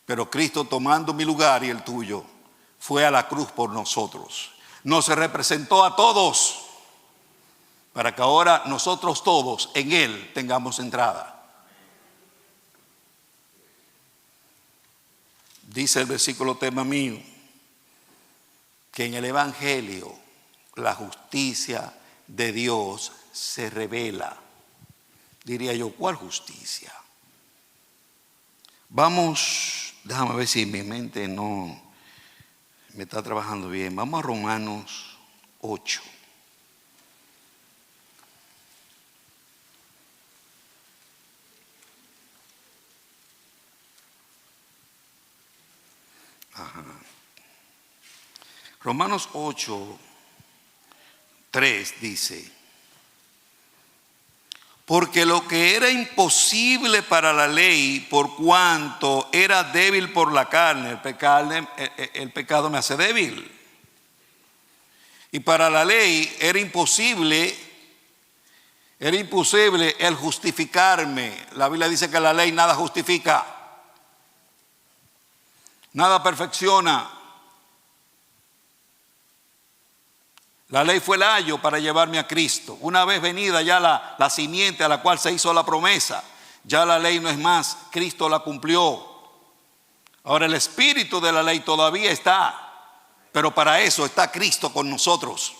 Pero Cristo, tomando mi lugar y el tuyo, fue a la cruz por nosotros. Nos representó a todos, para que ahora nosotros todos en Él tengamos entrada. Dice el versículo tema mío, que en el Evangelio la justicia de Dios se revela. Diría yo, ¿cuál justicia? Vamos, déjame ver si mi mente no me está trabajando bien. Vamos a Romanos 8. Romanos 8, 3 dice: porque lo que era imposible para la ley, por cuanto era débil por la carne, el pecado me hace débil. Y para la ley era imposible el justificarme. La Biblia dice que la ley nada justifica, nada perfecciona. La ley fue el ayo para llevarme a Cristo. Una vez venida ya la simiente a la cual se hizo la promesa, ya la ley no es más, Cristo la cumplió. Ahora el espíritu de la ley todavía está, pero para eso está Cristo con nosotros.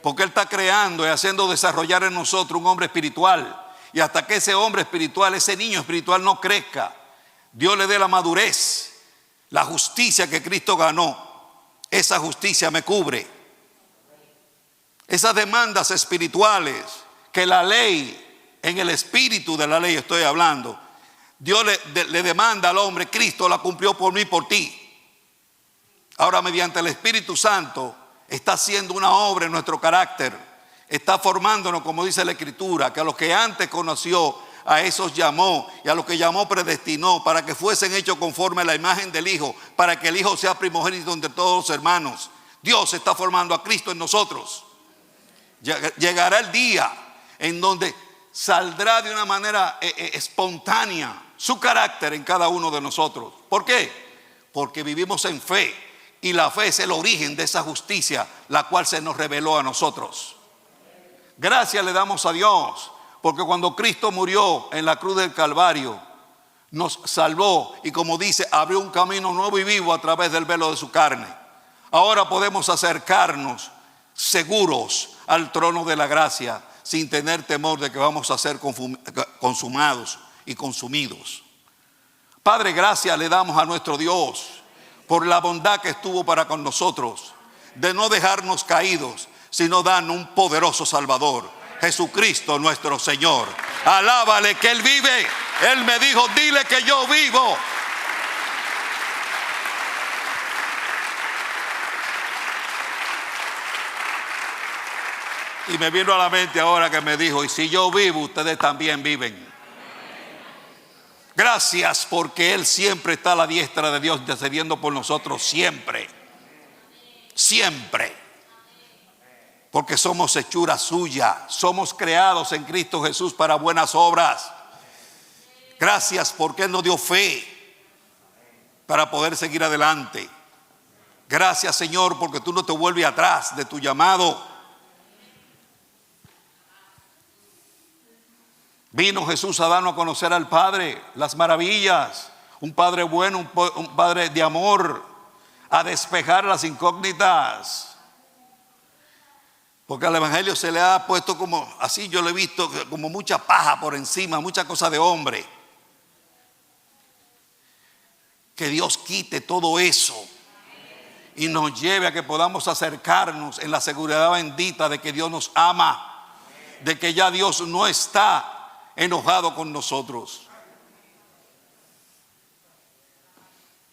Porque Él está creando y haciendo desarrollar en nosotros un hombre espiritual. Y hasta que ese hombre espiritual, ese niño espiritual no crezca, Dios le dé la madurez, la justicia que Cristo ganó, esa justicia me cubre. Esas demandas espirituales que la ley, en el espíritu de la ley estoy hablando, Dios le demanda al hombre, Cristo la cumplió por mí y por ti. Ahora mediante el Espíritu Santo está haciendo una obra en nuestro carácter, está formándonos, como dice la Escritura, que a los que antes conoció, a esos llamó, y a los que llamó predestinó para que fuesen hechos conforme a la imagen del Hijo, para que el Hijo sea primogénito entre todos los hermanos. Dios está formando a Cristo en nosotros. Llegará el día en donde saldrá de una manera espontánea su carácter en cada uno de nosotros. ¿Por qué? Porque vivimos en fe, y la fe es el origen de esa justicia, la cual se nos reveló a nosotros. Gracias le damos a Dios, porque cuando Cristo murió en la cruz del Calvario, nos salvó y, como dice, abrió un camino nuevo y vivo a través del velo de su carne. Ahora podemos acercarnos seguros al trono de la gracia, sin tener temor de que vamos a ser consumados y consumidos. Padre, gracias le damos a nuestro Dios por la bondad que estuvo para con nosotros, de no dejarnos caídos, sino darnos un poderoso Salvador, Jesucristo nuestro Señor. Alábale que Él vive. Él me dijo, dile que yo vivo. Y me vino a la mente ahora que me dijo, y si yo vivo, ustedes también viven. Gracias, porque Él siempre está a la diestra de Dios, intercediendo por nosotros siempre. Siempre. Porque somos hechura suya, somos creados en Cristo Jesús para buenas obras. Gracias porque Él nos dio fe. para poder seguir adelante. Gracias, Señor, porque tú no te vuelves atrás de tu llamado. Vino Jesús a darnos a conocer al Padre, las maravillas, un Padre bueno, un Padre de amor, a despejar las incógnitas. Porque al Evangelio se le ha puesto como, así yo lo he visto, como mucha paja por encima, mucha cosa de hombre. Que Dios quite todo eso y nos lleve a que podamos acercarnos en la seguridad bendita de que Dios nos ama, de que ya Dios no está enojado con nosotros.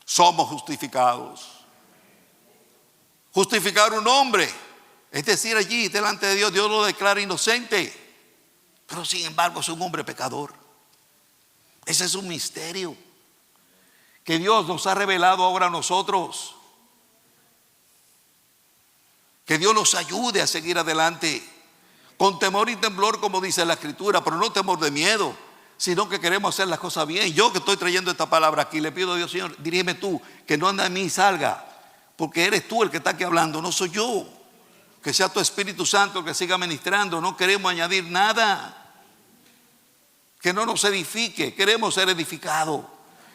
Somos justificados. Justificar un hombre, es decir, allí delante de Dios, Dios lo declara inocente, pero sin embargo es un hombre pecador. Ese es un misterio que Dios nos ha revelado ahora a nosotros. Que Dios nos ayude a seguir adelante con temor y temblor, como dice la Escritura, pero no temor de miedo, sino que queremos hacer las cosas bien. Yo que estoy trayendo esta palabra aquí, le pido a Dios, Señor, dirígeme tú, que no anda en mí y salga, porque eres tú el que está aquí hablando, no soy yo. Que sea tu Espíritu Santo el que siga ministrando. No queremos añadir nada que no nos edifique. Queremos ser edificados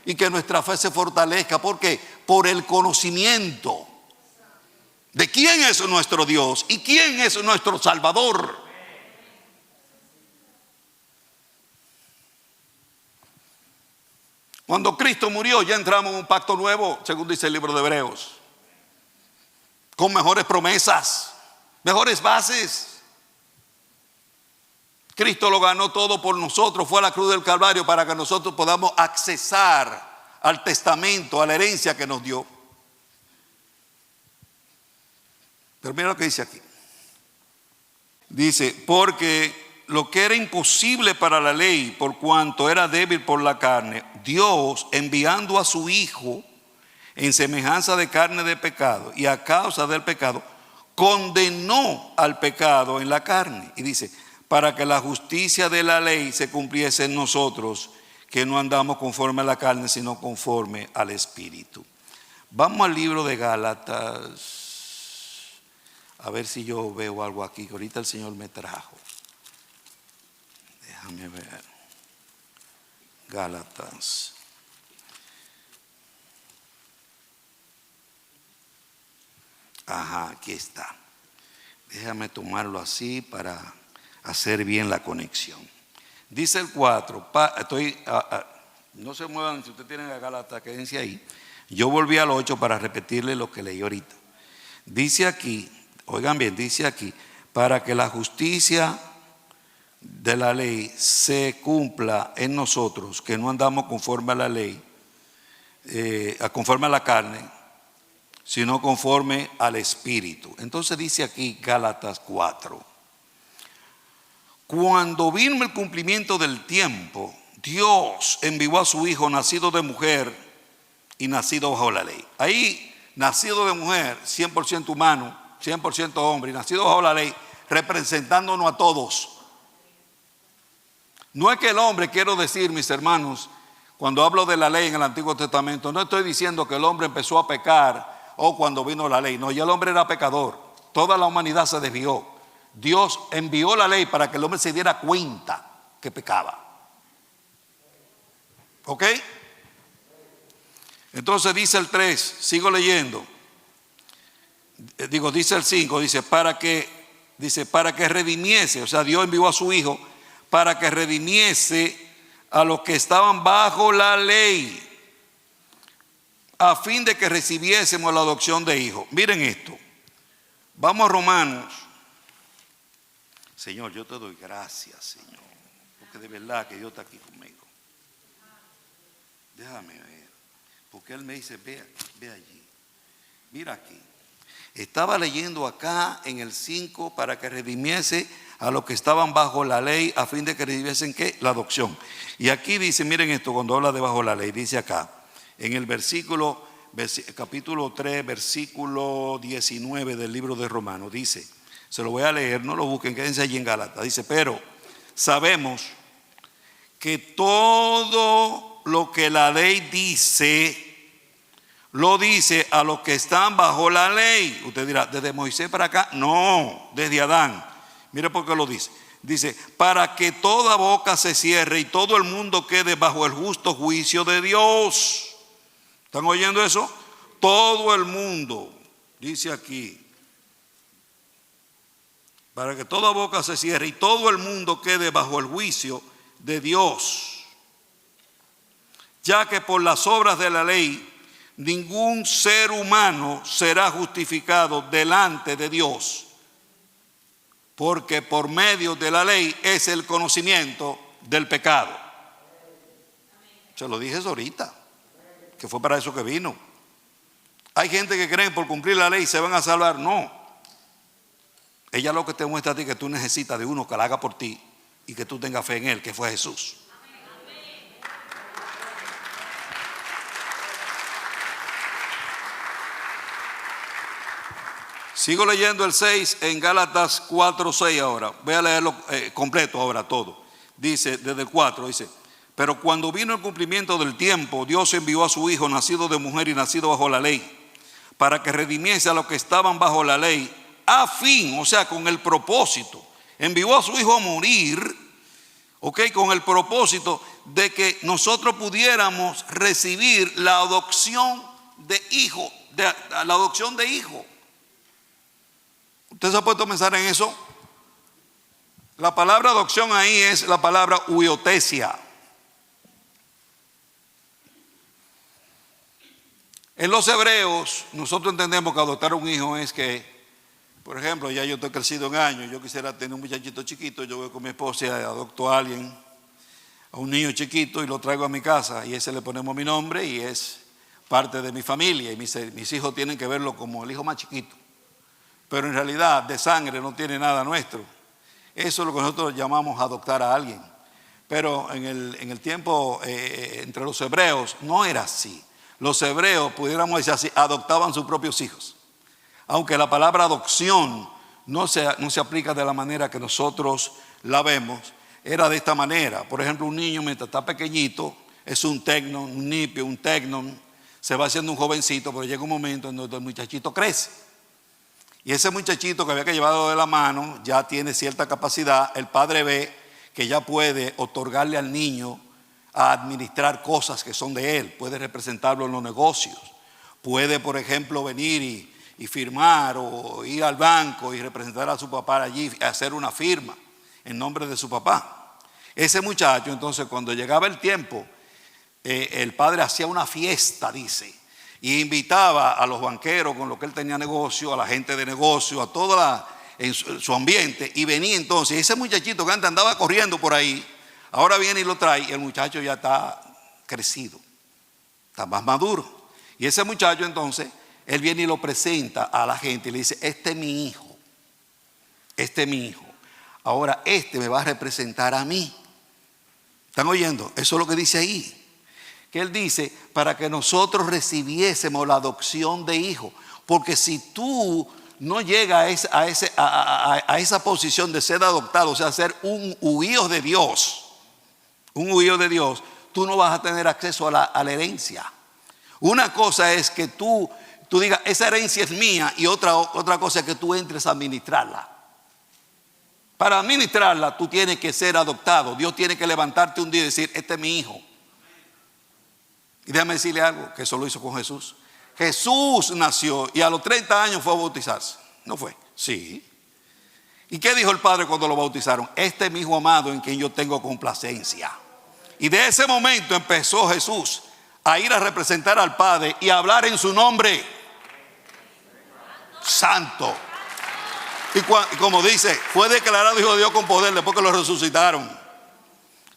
y que nuestra fe se fortalezca. Porque por el conocimiento de quién es nuestro Dios y quién es nuestro Salvador. Cuando Cristo murió, ya entramos en un pacto nuevo, según dice el libro de Hebreos, con mejores promesas, mejores bases. Cristo lo ganó todo por nosotros, fue a la cruz del Calvario para que nosotros podamos accesar al testamento, a la herencia que nos dio. Pero mira lo que dice aquí. Dice, porque lo que era imposible para la ley, por cuanto era débil por la carne, Dios, enviando a su Hijo en semejanza de carne de pecado, y a causa del pecado, condenó al pecado en la carne. Y dice, para que la justicia de la ley se cumpliese en nosotros, que no andamos conforme a la carne, sino conforme al Espíritu. Vamos al libro de Gálatas. A ver si yo veo algo aquí, que ahorita el Señor me trajo. Déjame ver. Gálatas. Ajá, aquí está. Déjame tomarlo así para hacer bien la conexión. Dice el 4. No se muevan, si ustedes tienen la Gálatas, quédense ahí. Yo volví al 8 para repetirle lo que leí ahorita. Dice aquí, oigan bien, dice aquí, para que la justicia de la ley se cumpla en nosotros, que no andamos conforme a la ley, conforme a la carne, sino conforme al Espíritu. Entonces dice aquí Gálatas 4. Cuando vino el cumplimiento del tiempo, Dios envió a su Hijo nacido de mujer y nacido bajo la ley. Ahí, nacido de mujer, 100% humano, 100% hombre, y nacido bajo la ley, representándonos a todos. No es que el hombre, quiero decir, mis hermanos, cuando hablo de la ley en el Antiguo Testamento, no estoy diciendo que el hombre empezó a pecar o cuando vino la ley. No, ya el hombre era pecador. Toda la humanidad se desvió. Dios envió la ley para que el hombre se diera cuenta que pecaba. ¿Ok? Entonces dice el 3, sigo leyendo. Dice el 5, dice para que redimiese, o sea, Dios envió a su Hijo para que redimiese a los que estaban bajo la ley, a fin de que recibiésemos la adopción de hijos. Miren esto. Vamos a Romanos. Señor, yo te doy gracias, Señor, porque de verdad que Dios está aquí conmigo. Déjame ver, porque Él me dice, ve allí. Mira aquí. Estaba leyendo acá en el 5 para que redimiese a los que estaban bajo la ley, a fin de que recibiesen ¿qué? La adopción. Y aquí dice, miren esto, cuando habla de bajo la ley, dice acá, en el capítulo 3, versículo 19 del libro de Romanos, dice, se lo voy a leer, no lo busquen, quédense allí en Gálatas, dice, pero sabemos que todo lo que la ley dice lo dice a los que están bajo la ley. Usted dirá, ¿desde Moisés para acá? No, desde Adán. Mire por qué lo dice. Dice, para que toda boca se cierre y todo el mundo quede bajo el justo juicio de Dios. ¿Están oyendo eso? Todo el mundo, dice aquí. Para que toda boca se cierre y todo el mundo quede bajo el juicio de Dios. Ya que por las obras de la ley ningún ser humano será justificado delante de Dios, porque por medio de la ley es el conocimiento del pecado. Se lo dije eso ahorita, que fue para eso que vino. Hay gente que creen por cumplir la ley se van a salvar. No. Ella lo que te muestra a ti que tú necesitas de uno que la haga por ti y que tú tengas fe en él, que fue Jesús. Sigo leyendo el 6 en Gálatas 4:6 ahora. Voy a leerlo completo ahora todo. Dice, desde el 4, dice, pero cuando vino el cumplimiento del tiempo, Dios envió a su Hijo, nacido de mujer y nacido bajo la ley, para que redimiese a los que estaban bajo la ley, a fin, o sea, con el propósito. Envió a su Hijo a morir, con el propósito de que nosotros pudiéramos recibir la adopción de hijo, la adopción de hijo. ¿Usted se ha puesto a pensar en eso? La palabra adopción ahí es la palabra huiotesia. En los hebreos, nosotros entendemos que adoptar un hijo es que, por ejemplo, ya yo estoy crecido en años, yo quisiera tener un muchachito chiquito, yo voy con mi esposa y adopto a alguien, a un niño chiquito y lo traigo a mi casa y ese le ponemos mi nombre y es parte de mi familia y mis hijos tienen que verlo como el hijo más chiquito. Pero en realidad de sangre no tiene nada nuestro. Eso es lo que nosotros llamamos adoptar a alguien. Pero en el tiempo entre los hebreos no era así. Los hebreos, pudiéramos decir así, adoptaban sus propios hijos. Aunque la palabra adopción no se aplica de la manera que nosotros la vemos, era de esta manera. Por ejemplo, un niño mientras está pequeñito, es un tecnon, un nipio, un tecnon, se va haciendo un jovencito, pero llega un momento en donde el muchachito crece. Y ese muchachito que había que llevarlo de la mano ya tiene cierta capacidad. El padre ve que ya puede otorgarle al niño a administrar cosas que son de él. Puede representarlo en los negocios. Puede, por ejemplo, venir y firmar o ir al banco y representar a su papá allí, hacer una firma en nombre de su papá. Ese muchacho, entonces, cuando llegaba el tiempo, el padre hacía una fiesta, dice. Y invitaba a los banqueros con los que él tenía negocio, a la gente de negocio, a toda en su ambiente. Y venía entonces, ese muchachito que antes andaba corriendo por ahí, ahora viene y lo trae y el muchacho ya está crecido, está más maduro. Y ese muchacho entonces, él viene y lo presenta a la gente y le dice, este es mi hijo, este es mi hijo. Ahora este me va a representar a mí. ¿Están oyendo? Eso es lo que dice ahí. Que él dice, para que nosotros recibiésemos la adopción de hijo. Porque si tú no llegas a esa posición de ser adoptado, o sea, ser un huío de Dios, tú no vas a tener acceso a la herencia. Una cosa es que tú digas, esa herencia es mía, y otra cosa es que tú entres a administrarla. Para administrarla, tú tienes que ser adoptado. Dios tiene que levantarte un día y decir, este es mi hijo. Y déjame decirle algo, que eso lo hizo con Jesús. Jesús nació y a los 30 años fue a bautizarse. ¿No fue? Sí. ¿Y qué dijo el Padre cuando lo bautizaron? Este es mi hijo amado en quien yo tengo complacencia. Y de ese momento empezó Jesús a ir a representar al Padre y a hablar en su nombre. Santo. Y como dice, fue declarado hijo de Dios con poder después que lo resucitaron.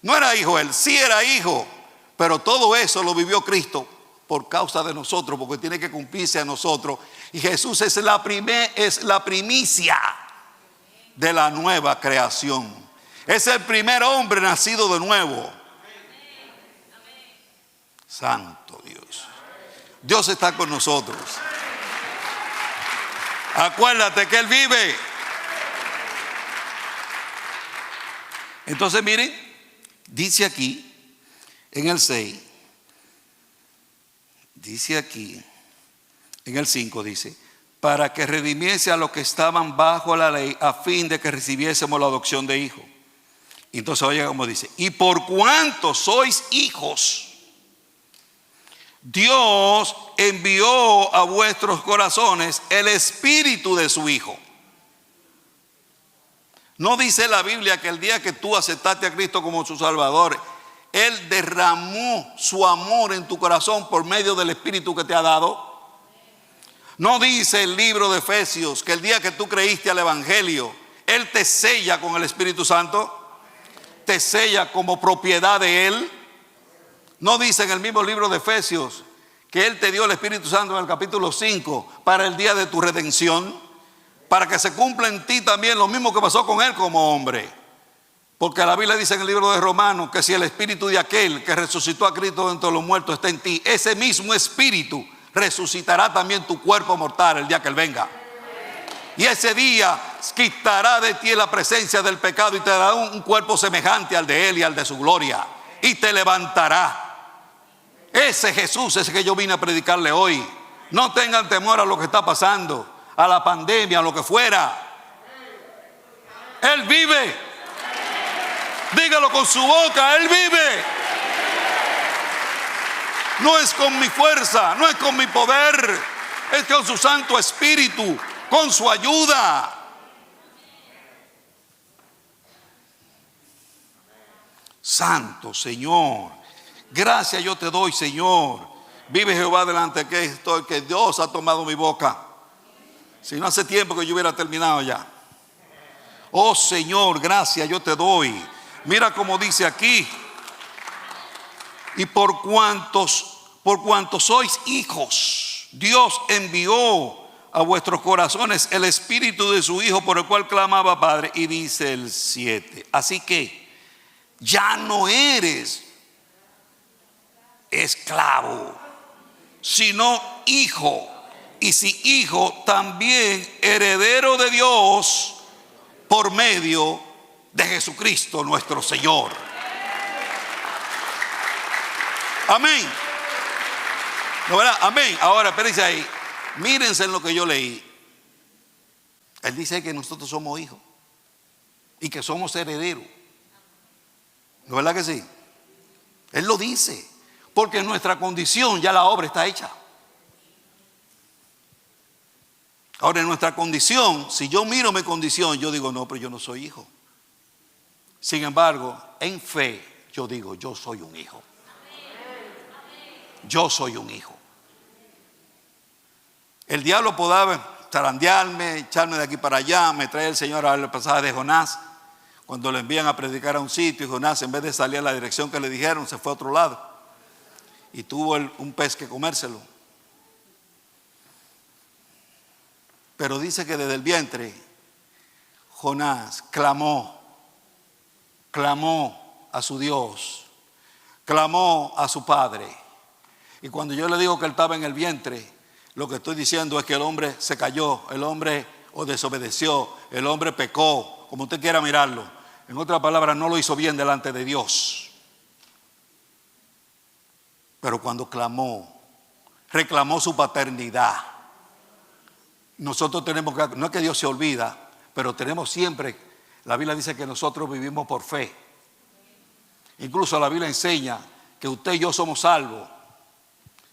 No era hijo él, sí era hijo. Pero todo eso lo vivió Cristo por causa de nosotros, porque tiene que cumplirse a nosotros. Y Jesús es la primicia de la nueva creación. Es el primer hombre nacido de nuevo. Santo Dios. Dios está con nosotros. Acuérdate que Él vive. Entonces miren, dice aquí en el 6, dice aquí, en el 5 dice, para que redimiese a los que estaban bajo la ley, a fin de que recibiésemos la adopción de hijos. Entonces oye como dice, y por cuanto sois hijos, Dios envió a vuestros corazones el espíritu de su Hijo. No dice la Biblia que el día que tú aceptaste a Cristo como su Salvador, Él derramó su amor en tu corazón por medio del espíritu que te ha dado. No dice el libro de Efesios que el día que tú creíste al Evangelio, Él te sella con el Espíritu Santo, te sella como propiedad de Él. No dice en el mismo libro de Efesios que Él te dio el Espíritu Santo en el capítulo 5 para el día de tu redención, para que se cumpla en ti también lo mismo que pasó con Él como hombre. Porque la Biblia dice en el libro de Romanos que si el espíritu de aquel que resucitó a Cristo de entre los muertos está en ti, ese mismo espíritu resucitará también tu cuerpo mortal el día que Él venga. Y ese día quitará de ti la presencia del pecado y te dará un cuerpo semejante al de Él y al de su gloria. Y te levantará. Ese Jesús es el que yo vine a predicarle hoy. No tengan temor a lo que está pasando, a la pandemia, a lo que fuera. Él vive. Dígalo con su boca, Él vive. No es con mi fuerza, no es con mi poder, es con su Santo Espíritu, con su ayuda. Santo Señor, gracias yo te doy, Señor. Vive Jehová delante que estoy, que Dios ha tomado mi boca. Si no hace tiempo que yo hubiera terminado ya. Oh Señor, gracias yo te doy. Mira cómo dice aquí. Y por cuanto sois hijos, Dios envió a vuestros corazones el espíritu de su Hijo, por el cual clamaba Padre. Y dice el 7, así que ya no eres esclavo, sino hijo. Y si hijo, también heredero de Dios por medio de Jesucristo nuestro Señor. Amén. ¿No, verdad? Amén. Ahora, espérense ahí. Mírense en lo que yo leí. Él dice que nosotros somos hijos y que somos herederos. ¿No es verdad que sí? Él lo dice. Porque en nuestra condición ya la obra está hecha. Ahora, en nuestra condición, si yo miro mi condición, yo digo, no, pero yo no soy hijo. Sin embargo, en fe, yo digo, yo soy un hijo. Yo soy un hijo. El diablo podía zarandearme, echarme de aquí para allá. Me trae el Señor a ver el pasaje de Jonás, cuando le envían a predicar a un sitio, y Jonás, en vez de salir a la dirección que le dijeron, se fue a otro lado y tuvo un pez que comérselo. Pero dice que desde el vientre Jonás clamó a su Dios, clamó a su padre. Y cuando yo le digo que él estaba en el vientre, lo que estoy diciendo es que el hombre se cayó, el hombre o desobedeció, el hombre pecó, como usted quiera mirarlo. En otras palabras, no lo hizo bien delante de Dios. Pero cuando clamó, reclamó su paternidad. Nosotros tenemos que, no es que Dios se olvida, pero tenemos siempre, la Biblia dice que nosotros vivimos por fe. Incluso la Biblia enseña que usted y yo somos salvos.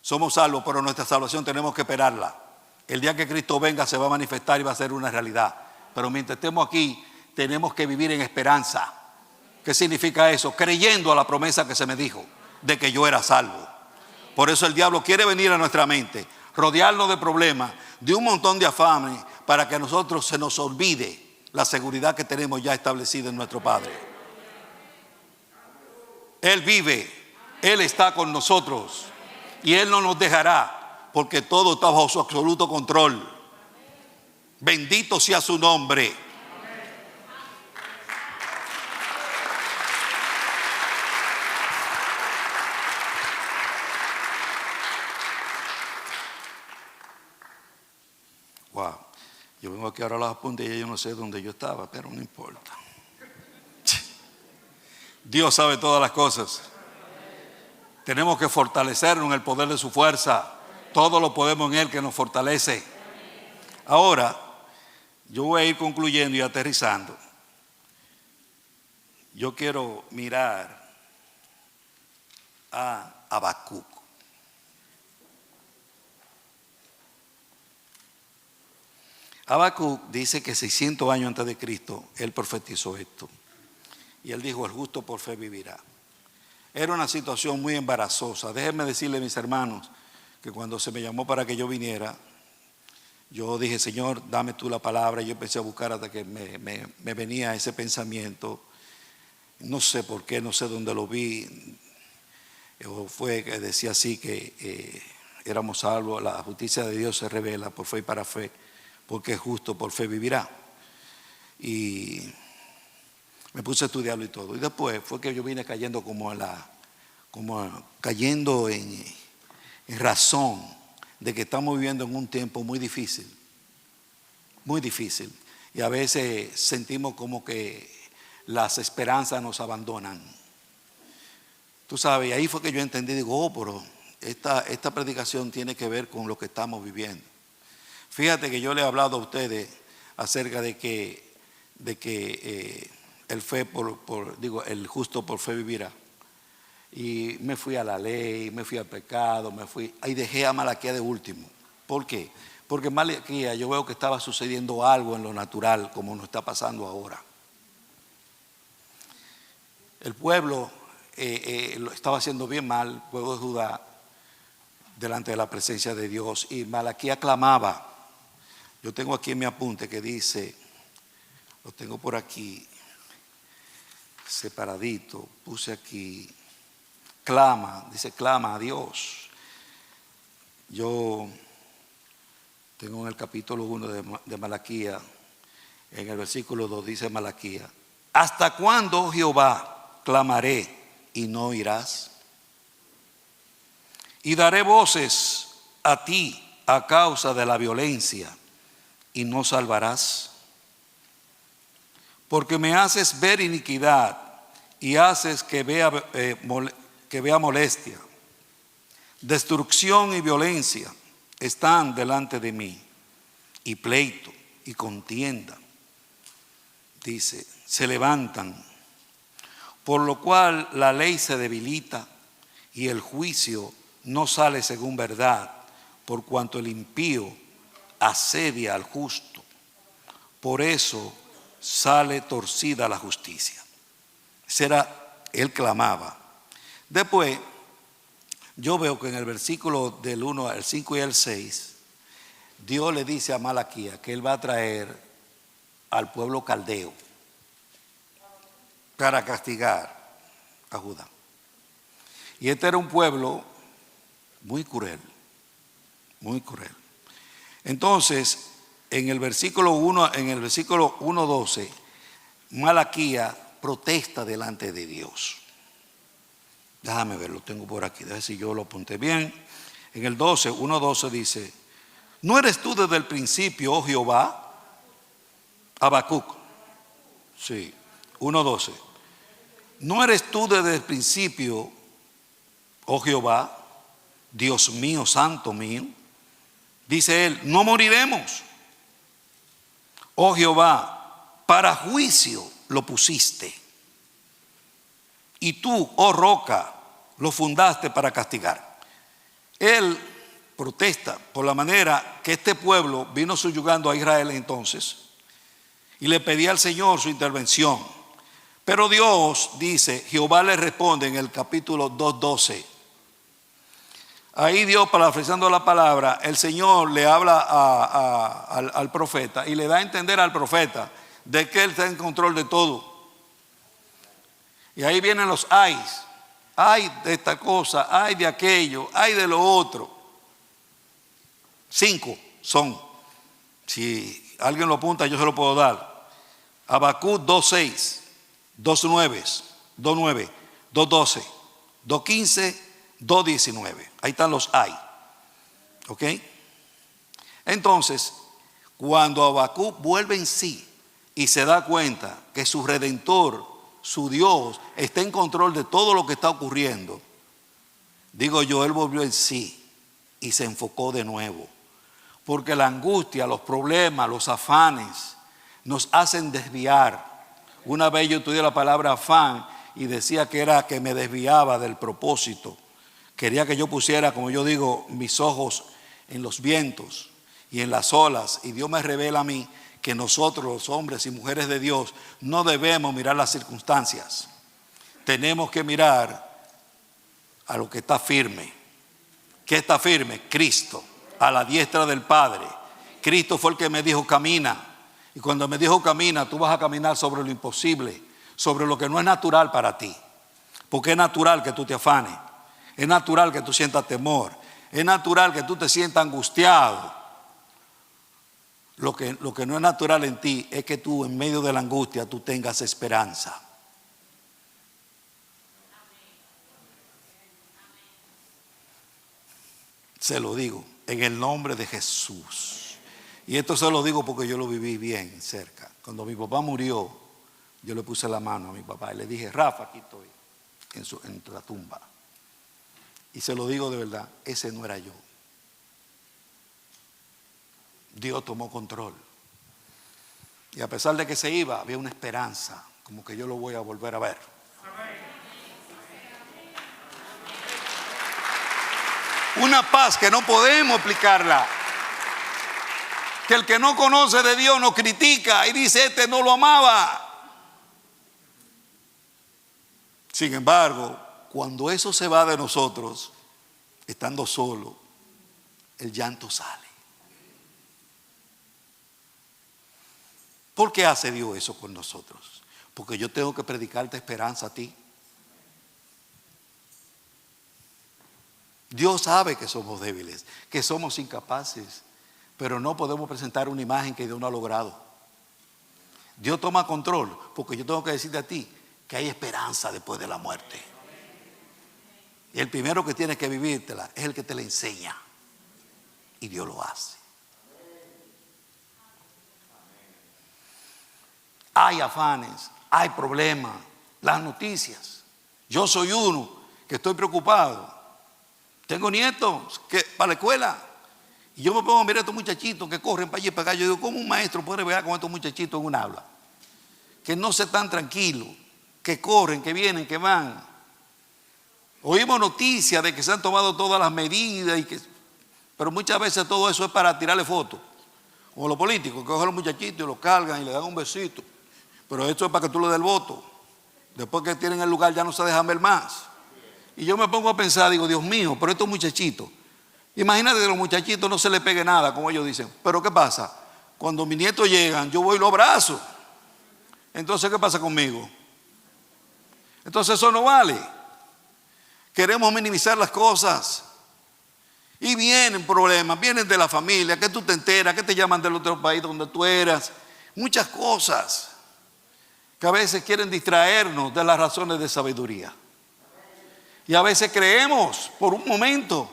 Somos salvos, pero nuestra salvación tenemos que esperarla. El día que Cristo venga se va a manifestar y va a ser una realidad. Pero mientras estemos aquí, tenemos que vivir en esperanza. ¿Qué significa eso? Creyendo a la promesa que se me dijo de que yo era salvo. Por eso el diablo quiere venir a nuestra mente, rodearnos de problemas, de un montón de afanes, para que a nosotros se nos olvide la seguridad que tenemos ya establecida en nuestro Padre. Él vive, Él está con nosotros. Y Él no nos dejará, porque todo está bajo su absoluto control. Bendito sea su nombre. Wow. Yo vengo aquí ahora a las apuntes y yo no sé dónde yo estaba, pero no importa. Dios sabe todas las cosas. Tenemos que fortalecernos en el poder de su fuerza. Todo lo podemos en Él que nos fortalece. Ahora, yo voy a ir concluyendo y aterrizando. Yo quiero mirar a Habacuc. Habacuc dice que 600 años antes de Cristo, él profetizó esto. Y él dijo, el justo por fe vivirá. Era una situación muy embarazosa. Déjenme decirle, mis hermanos, que cuando se me llamó para que yo viniera, yo dije, Señor, dame tú la palabra. Y yo empecé a buscar hasta que me venía ese pensamiento. No sé por qué, no sé dónde lo vi. O fue que decía así que éramos salvos, la justicia de Dios se revela por fe y para fe, porque es justo por fe vivirá. Y me puse a estudiarlo y todo. Y después fue que yo vine cayendo cayendo en razón de que estamos viviendo en un tiempo muy difícil. Muy difícil. Y a veces sentimos como que las esperanzas nos abandonan. Tú sabes, y ahí fue que yo entendí, digo, pero esta predicación tiene que ver con lo que estamos viviendo. Fíjate que yo le he hablado a ustedes acerca de que el justo por fe vivirá. Y me fui a la ley, me fui al pecado, ahí dejé a Malaquía de último. ¿Por qué? Porque en Malaquía yo veo que estaba sucediendo algo en lo natural, como nos está pasando ahora. El pueblo lo estaba haciendo bien mal, el pueblo de Judá, delante de la presencia de Dios. Y Malaquía clamaba. Yo tengo aquí en mi apunte que dice, lo tengo por aquí, separadito, puse aquí, dice clama a Dios. Yo tengo en el capítulo 1 de Malaquía, en el versículo 2 dice Malaquía, ¿hasta cuándo, oh Jehová, clamaré y no oirás? Y daré voces a ti a causa de la violencia y no salvarás. Porque me haces ver iniquidad y haces que vea molestia. Destrucción y violencia están delante de mí, y pleito y contienda, dice, se levantan, por lo cual la ley se debilita y el juicio no sale según verdad, por cuanto el impío asedia al justo. Por eso sale torcida la justicia. Él clamaba. Después, yo veo que en el versículo del 1 al 5 y al 6, Dios le dice a Malaquía que él va a traer al pueblo caldeo para castigar a Judá. Y este era un pueblo muy cruel, muy cruel. Entonces, en el versículo 1:12, Malaquía protesta delante de Dios. Déjame ver, lo tengo por aquí, déjame ver si yo lo apunté bien. En el 1:12 dice, ¿no eres tú desde el principio, oh Jehová? Habacuc. Sí, 1:12. ¿No eres tú desde el principio, oh Jehová, Dios mío, santo mío? Dice él, no moriremos. Oh Jehová, para juicio lo pusiste. Y tú, oh roca, lo fundaste para castigar. Él protesta por la manera que este pueblo vino subyugando a Israel entonces y le pedía al Señor su intervención. Pero Dios dice, Jehová le responde en el capítulo 2:12. Ahí Dios, parafraseando la palabra, el Señor le habla al profeta y le da a entender al profeta de que Él está en control de todo. Y ahí vienen los ayes. Ay de esta cosa, ay de aquello, ay de lo otro. 5 son. Si alguien lo apunta, yo se lo puedo dar. Habacuc 2:6, 2:9, 2:12, 2:15, 2:19. Ahí están los ay. ¿Ok? Entonces, cuando Habacuc vuelve en sí y se da cuenta que su Redentor, su Dios, está en control de todo lo que está ocurriendo, digo yo, él volvió en sí. y se enfocó de nuevo. Porque la angustia, los problemas, los afanes nos hacen desviar. Una vez yo estudié la palabra afán y decía que era que me desviaba del propósito. Quería que yo pusiera, como yo digo, mis ojos en los vientos y en las olas. Y Dios me revela a mí que nosotros, los hombres y mujeres de Dios, no debemos mirar las circunstancias. Tenemos que mirar a lo que está firme. ¿Qué está firme? Cristo, a la diestra del Padre. Cristo fue el que me dijo camina. Y cuando me dijo camina, tú vas a caminar sobre lo imposible, sobre lo que no es natural para ti. Porque es natural que tú te afanes. Es natural que tú sientas temor. Es natural que tú te sientas angustiado. Lo que no es natural en ti es que tú en medio de la angustia tú tengas esperanza. Se lo digo en el nombre de Jesús. Y esto se lo digo porque yo lo viví bien cerca. Cuando mi papá murió, yo le puse la mano a mi papá y le dije: Rafa, aquí estoy, en la tumba. Y se lo digo de verdad, ese no era yo. Dios tomó control. Y a pesar de que se iba, había una esperanza, como que yo lo voy a volver a ver. Una paz que no podemos explicarla. Que el que no conoce de Dios nos critica y dice: este no lo amaba. Sin embargo, cuando eso se va de nosotros, estando solo, el llanto sale. ¿Por qué hace Dios eso con nosotros? Porque yo tengo que predicarte esperanza a ti. Dios sabe que somos débiles, que somos incapaces, pero no podemos presentar una imagen que Dios no ha logrado. Dios toma control, porque yo tengo que decirte a ti que hay esperanza después de la muerte. Y el primero que tiene que vivírtela es el que te la enseña. Y Dios lo hace. Hay afanes, hay problemas, las noticias. Yo soy uno que estoy preocupado. Tengo nietos que para la escuela. Y yo me pongo a mirar a estos muchachitos que corren para allí y para acá. Yo digo: ¿cómo un maestro puede ver con estos muchachitos en un aula? Que no se están tranquilos, que corren, que vienen, que van. Oímos noticias de que se han tomado todas las medidas, pero muchas veces todo eso es para tirarle fotos. Como los políticos, que cogen a los muchachitos y los cargan y le dan un besito. Pero esto es para que tú le des el voto. Después que tienen el lugar ya no se dejan ver más. Y yo me pongo a pensar, digo: Dios mío, pero estos muchachitos, imagínate que a los muchachitos no se les pegue nada, como ellos dicen. Pero ¿qué pasa? Cuando mis nietos llegan, yo voy y los abrazo. Entonces, ¿qué pasa conmigo? Entonces eso no vale. Queremos minimizar las cosas. Y vienen problemas, vienen de la familia, que tú te enteras, que te llaman del otro país donde tú eras. Muchas cosas que a veces quieren distraernos de las razones de sabiduría. Y a veces creemos por un momento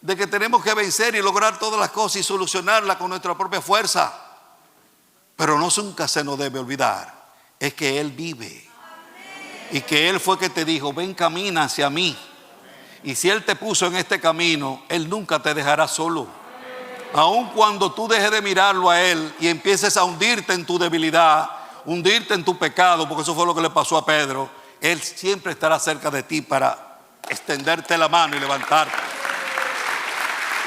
de que tenemos que vencer y lograr todas las cosas y solucionarlas con nuestra propia fuerza. Pero nunca se nos debe olvidar, es que Él vive. Y que Él fue que te dijo: ven, camina hacia mí. Y si Él te puso en este camino, Él nunca te dejará solo. Aun cuando tú dejes de mirarlo a Él y empieces a hundirte en tu debilidad, hundirte en tu pecado, porque eso fue lo que le pasó a Pedro, Él siempre estará cerca de ti para extenderte la mano y levantarte.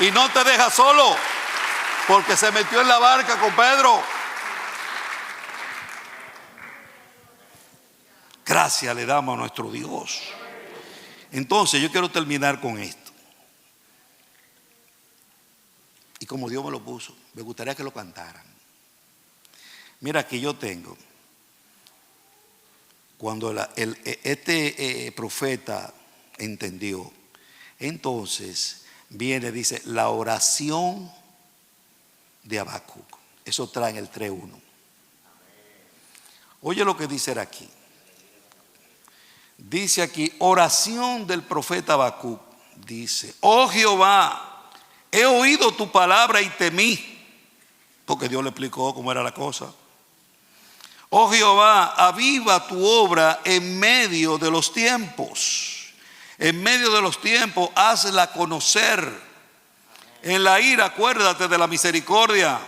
Y no te deja solo, porque se metió en la barca con Pedro. Gracias le damos a nuestro Dios. Entonces yo quiero terminar con esto. Y como Dios me lo puso, me gustaría que lo cantaran. Mira, que yo tengo, cuando este profeta entendió, entonces viene, dice, la oración de Habacuc. Eso trae en el 3:1. Oye lo que dice aquí. Dice aquí, oración del profeta Habacuc. Dice: oh Jehová, he oído tu palabra y temí. Porque Dios le explicó cómo era la cosa. Oh Jehová, aviva tu obra en medio de los tiempos. En medio de los tiempos, hazla conocer. En la ira acuérdate de la misericordia.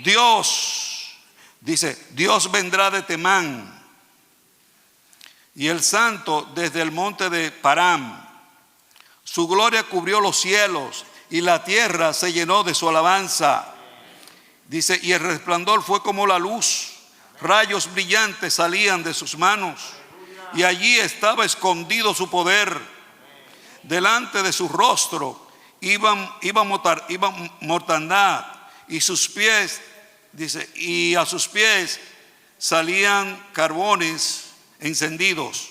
Dios, dice, Dios vendrá de Temán y el santo desde el monte de Param. Su gloria cubrió los cielos y la tierra se llenó de su alabanza. Dice, y el resplandor fue como la luz, rayos brillantes salían de sus manos y allí estaba escondido su poder. Delante de su rostro iba mortandad y sus pies, dice, y a sus pies salían carbones encendidos.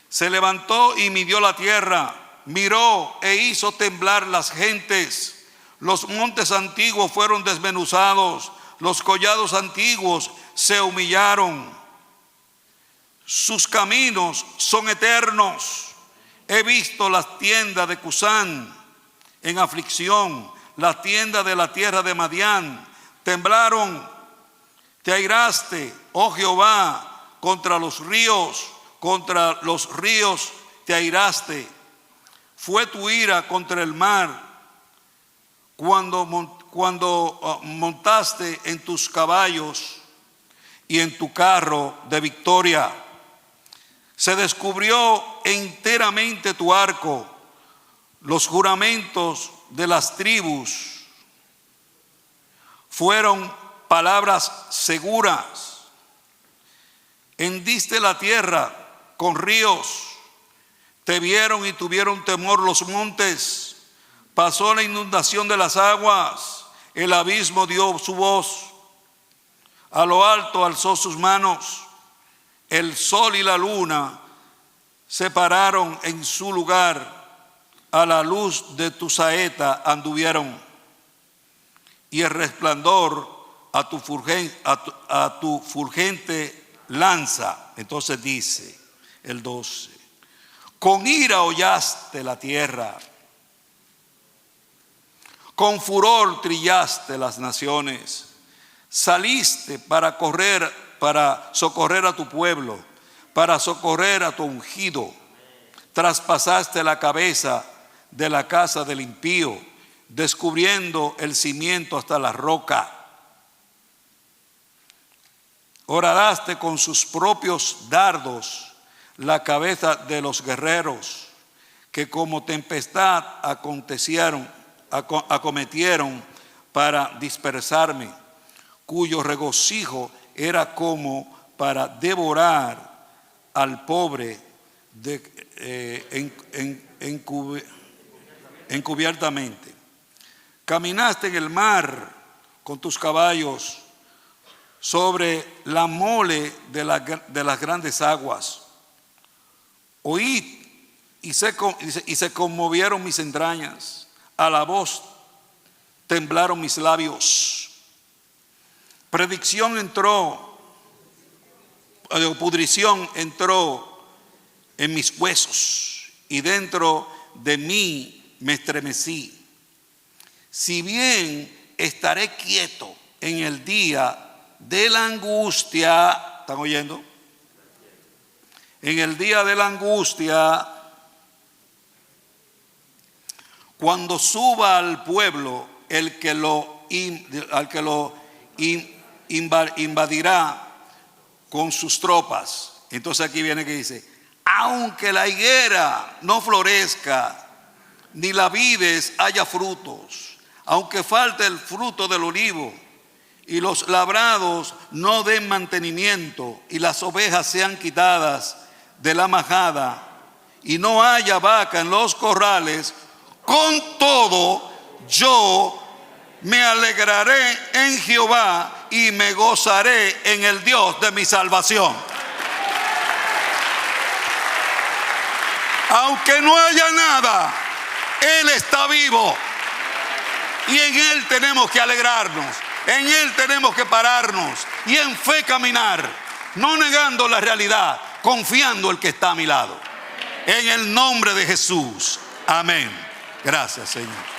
Se levantó y midió la tierra, miró e hizo temblar las gentes. Los montes antiguos fueron desmenuzados, los collados antiguos se humillaron. Sus caminos son eternos. He visto las tiendas de Cusán en aflicción, las tiendas de la tierra de Madián. Temblaron, te airaste, oh Jehová, contra los ríos te airaste. Fue tu ira contra el mar cuando montaste en tus caballos y en tu carro de victoria. Se descubrió enteramente tu arco, los juramentos de las tribus fueron palabras seguras. Hendiste la tierra con ríos, te vieron y tuvieron temor los montes. Pasó la inundación de las aguas, el abismo dio su voz, a lo alto alzó sus manos. El sol y la luna se pararon en su lugar, a la luz de tu saeta anduvieron, y el resplandor a tu fulgente lanza. Entonces dice el 12, con ira hollaste la tierra, con furor trillaste las naciones, saliste para socorrer a tu pueblo, para socorrer a tu ungido. Traspasaste la cabeza de la casa del impío, descubriendo el cimiento hasta la roca. Horadaste con sus propios dardos la cabeza de los guerreros, que como tempestad acometieron para dispersarme, cuyo regocijo era como para devorar al pobre encubiertamente. Caminaste en el mar con tus caballos sobre la mole de las grandes aguas. Oíd y se conmovieron mis entrañas, a la voz temblaron mis labios. Pudrición entró en mis huesos y dentro de mí me estremecí. Si bien estaré quieto en el día de la angustia, ¿están oyendo? En el día de la angustia, cuando suba al pueblo al que lo invadirá con sus tropas. Entonces aquí viene que dice, aunque la higuera no florezca, ni la vides haya frutos, aunque falte el fruto del olivo, y los labrados no den mantenimiento, y las ovejas sean quitadas de la majada, y no haya vaca en los corrales, con todo yo me alegraré en Jehová y me gozaré en el Dios de mi salvación. Aunque no haya nada, Él está vivo y en Él tenemos que alegrarnos, en Él tenemos que pararnos y en fe caminar, no negando la realidad, confiando en el que está a mi lado. En el nombre de Jesús, amén. Gracias, Señor.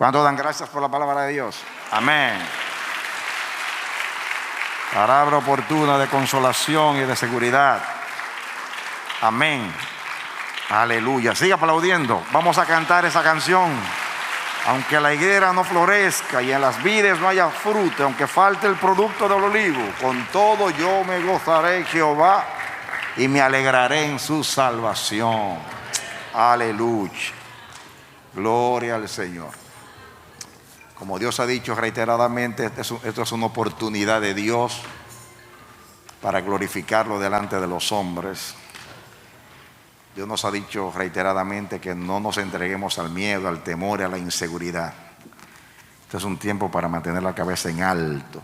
¿Cuántos dan gracias por la palabra de Dios? Amén. Palabra oportuna de consolación y de seguridad. Amén. Aleluya. Siga aplaudiendo. Vamos a cantar esa canción. Aunque la higuera no florezca y en las vides no haya fruto, aunque falte el producto del olivo, con todo yo me gozaré en Jehová y me alegraré en su salvación. Aleluya. Gloria al Señor. Como Dios ha dicho reiteradamente, esto es una oportunidad de Dios para glorificarlo delante de los hombres. Dios nos ha dicho reiteradamente que no nos entreguemos al miedo, al temor y a la inseguridad. Este es un tiempo para mantener la cabeza en alto.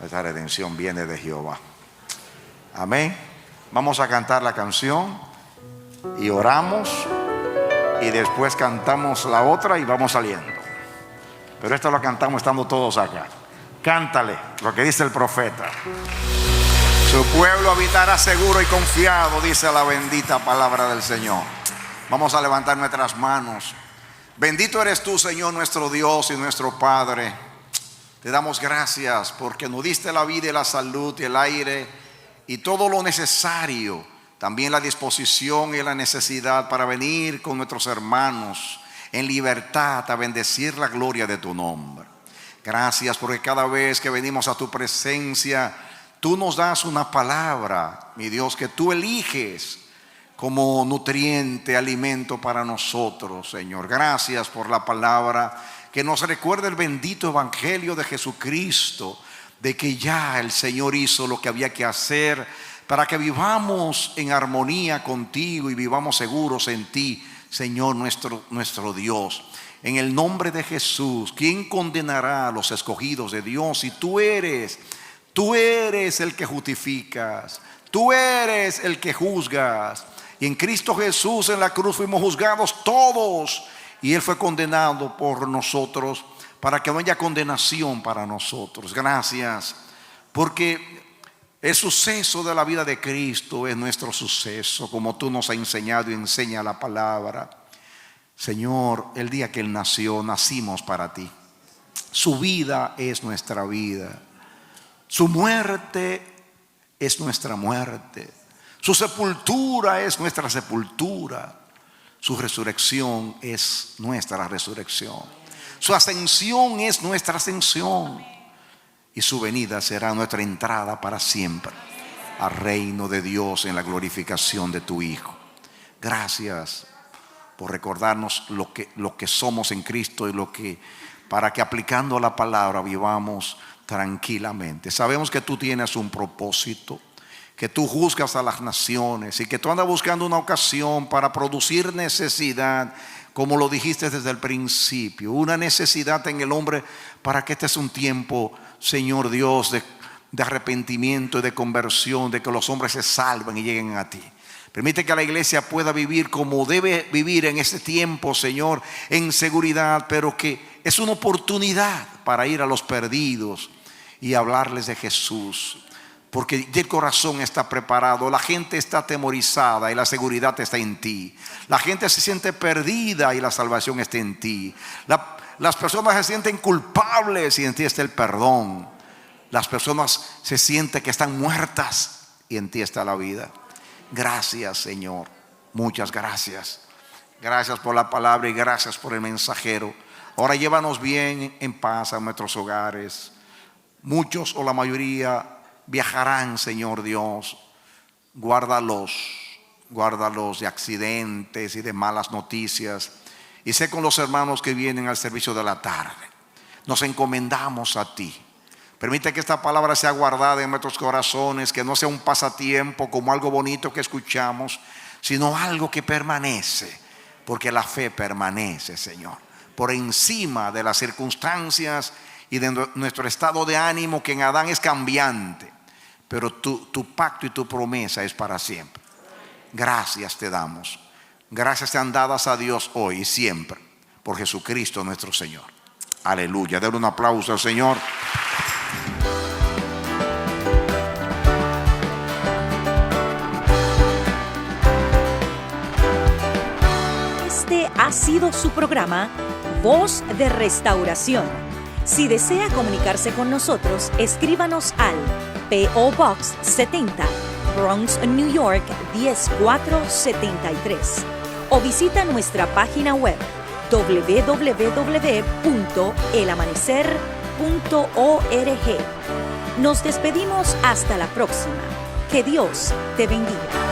Esta redención viene de Jehová. Amén. Vamos a cantar la canción y oramos y después cantamos la otra y vamos saliendo. Pero esta la cantamos estando todos acá. Cántale lo que dice el profeta. Su pueblo habitará seguro y confiado, dice la bendita palabra del Señor. Vamos a levantar nuestras manos. Bendito eres tú, Señor, nuestro Dios y nuestro Padre. Te damos gracias porque nos diste la vida y la salud y el aire y todo lo necesario. También la disposición y la necesidad para venir con nuestros hermanos en libertad a bendecir la gloria de tu nombre. Gracias porque cada vez que venimos a tu presencia, tú nos das una palabra, mi Dios, que tú eliges como nutriente, alimento para nosotros, Señor. Gracias por la palabra que nos recuerda el bendito evangelio de Jesucristo, de que ya el Señor hizo lo que había que hacer para que vivamos en armonía contigo y vivamos seguros en ti, Señor nuestro Dios. En el nombre de Jesús, ¿quién condenará a los escogidos de Dios? Y tú eres el que justificas, tú eres el que juzgas. Y en Cristo Jesús en la cruz fuimos juzgados todos, y Él fue condenado por nosotros para que no haya condenación para nosotros. Gracias, porque el suceso de la vida de Cristo es nuestro suceso, como tú nos has enseñado y enseña la palabra. Señor, el día que Él nació, nacimos para ti. Su vida es nuestra vida. Su muerte es nuestra muerte. Su sepultura es nuestra sepultura. Su resurrección es nuestra resurrección. Su ascensión es nuestra ascensión. Y su venida será nuestra entrada para siempre al reino de Dios en la glorificación de tu Hijo. Gracias por recordarnos lo que somos en Cristo y para que aplicando la palabra vivamos tranquilamente. Sabemos que tú tienes un propósito, que tú juzgas a las naciones y que tú andas buscando una ocasión para producir necesidad, como lo dijiste desde el principio, una necesidad en el hombre para que este es un tiempo, Señor Dios, de arrepentimiento y de conversión, de que los hombres se salven y lleguen a ti. Permite que la iglesia pueda vivir como debe vivir en este tiempo, Señor, en seguridad, pero que es una oportunidad para ir a los perdidos y hablarles de Jesús, porque el corazón está preparado, la gente está atemorizada y la seguridad está en ti. La gente se siente perdida y la salvación está en ti. Las personas se sienten culpables y en ti está el perdón. Las personas se sienten que están muertas y en ti está la vida. Gracias, Señor, muchas gracias. Gracias por la palabra y gracias por el mensajero. Ahora llévanos bien en paz a nuestros hogares. Muchos o la mayoría viajarán, Señor Dios. Guárdalos de accidentes y de malas noticias. Y sé con los hermanos que vienen al servicio de la tarde. Nos encomendamos a ti. Permite que esta palabra sea guardada en nuestros corazones, que no sea un pasatiempo como algo bonito que escuchamos, sino algo que permanece, porque la fe permanece, Señor, por encima de las circunstancias y de nuestro estado de ánimo, que en Adán es cambiante, pero tu pacto y tu promesa es para siempre. Gracias te damos. Gracias sean dadas a Dios hoy y siempre, por Jesucristo nuestro Señor. Aleluya. Denle un aplauso al Señor. Este ha sido su programa Voz de Restauración. Si desea comunicarse con nosotros, escríbanos al P.O. Box 70, Bronx, New York 10473, o visita nuestra página web www.elamanecer.org. Nos despedimos hasta la próxima. Que Dios te bendiga.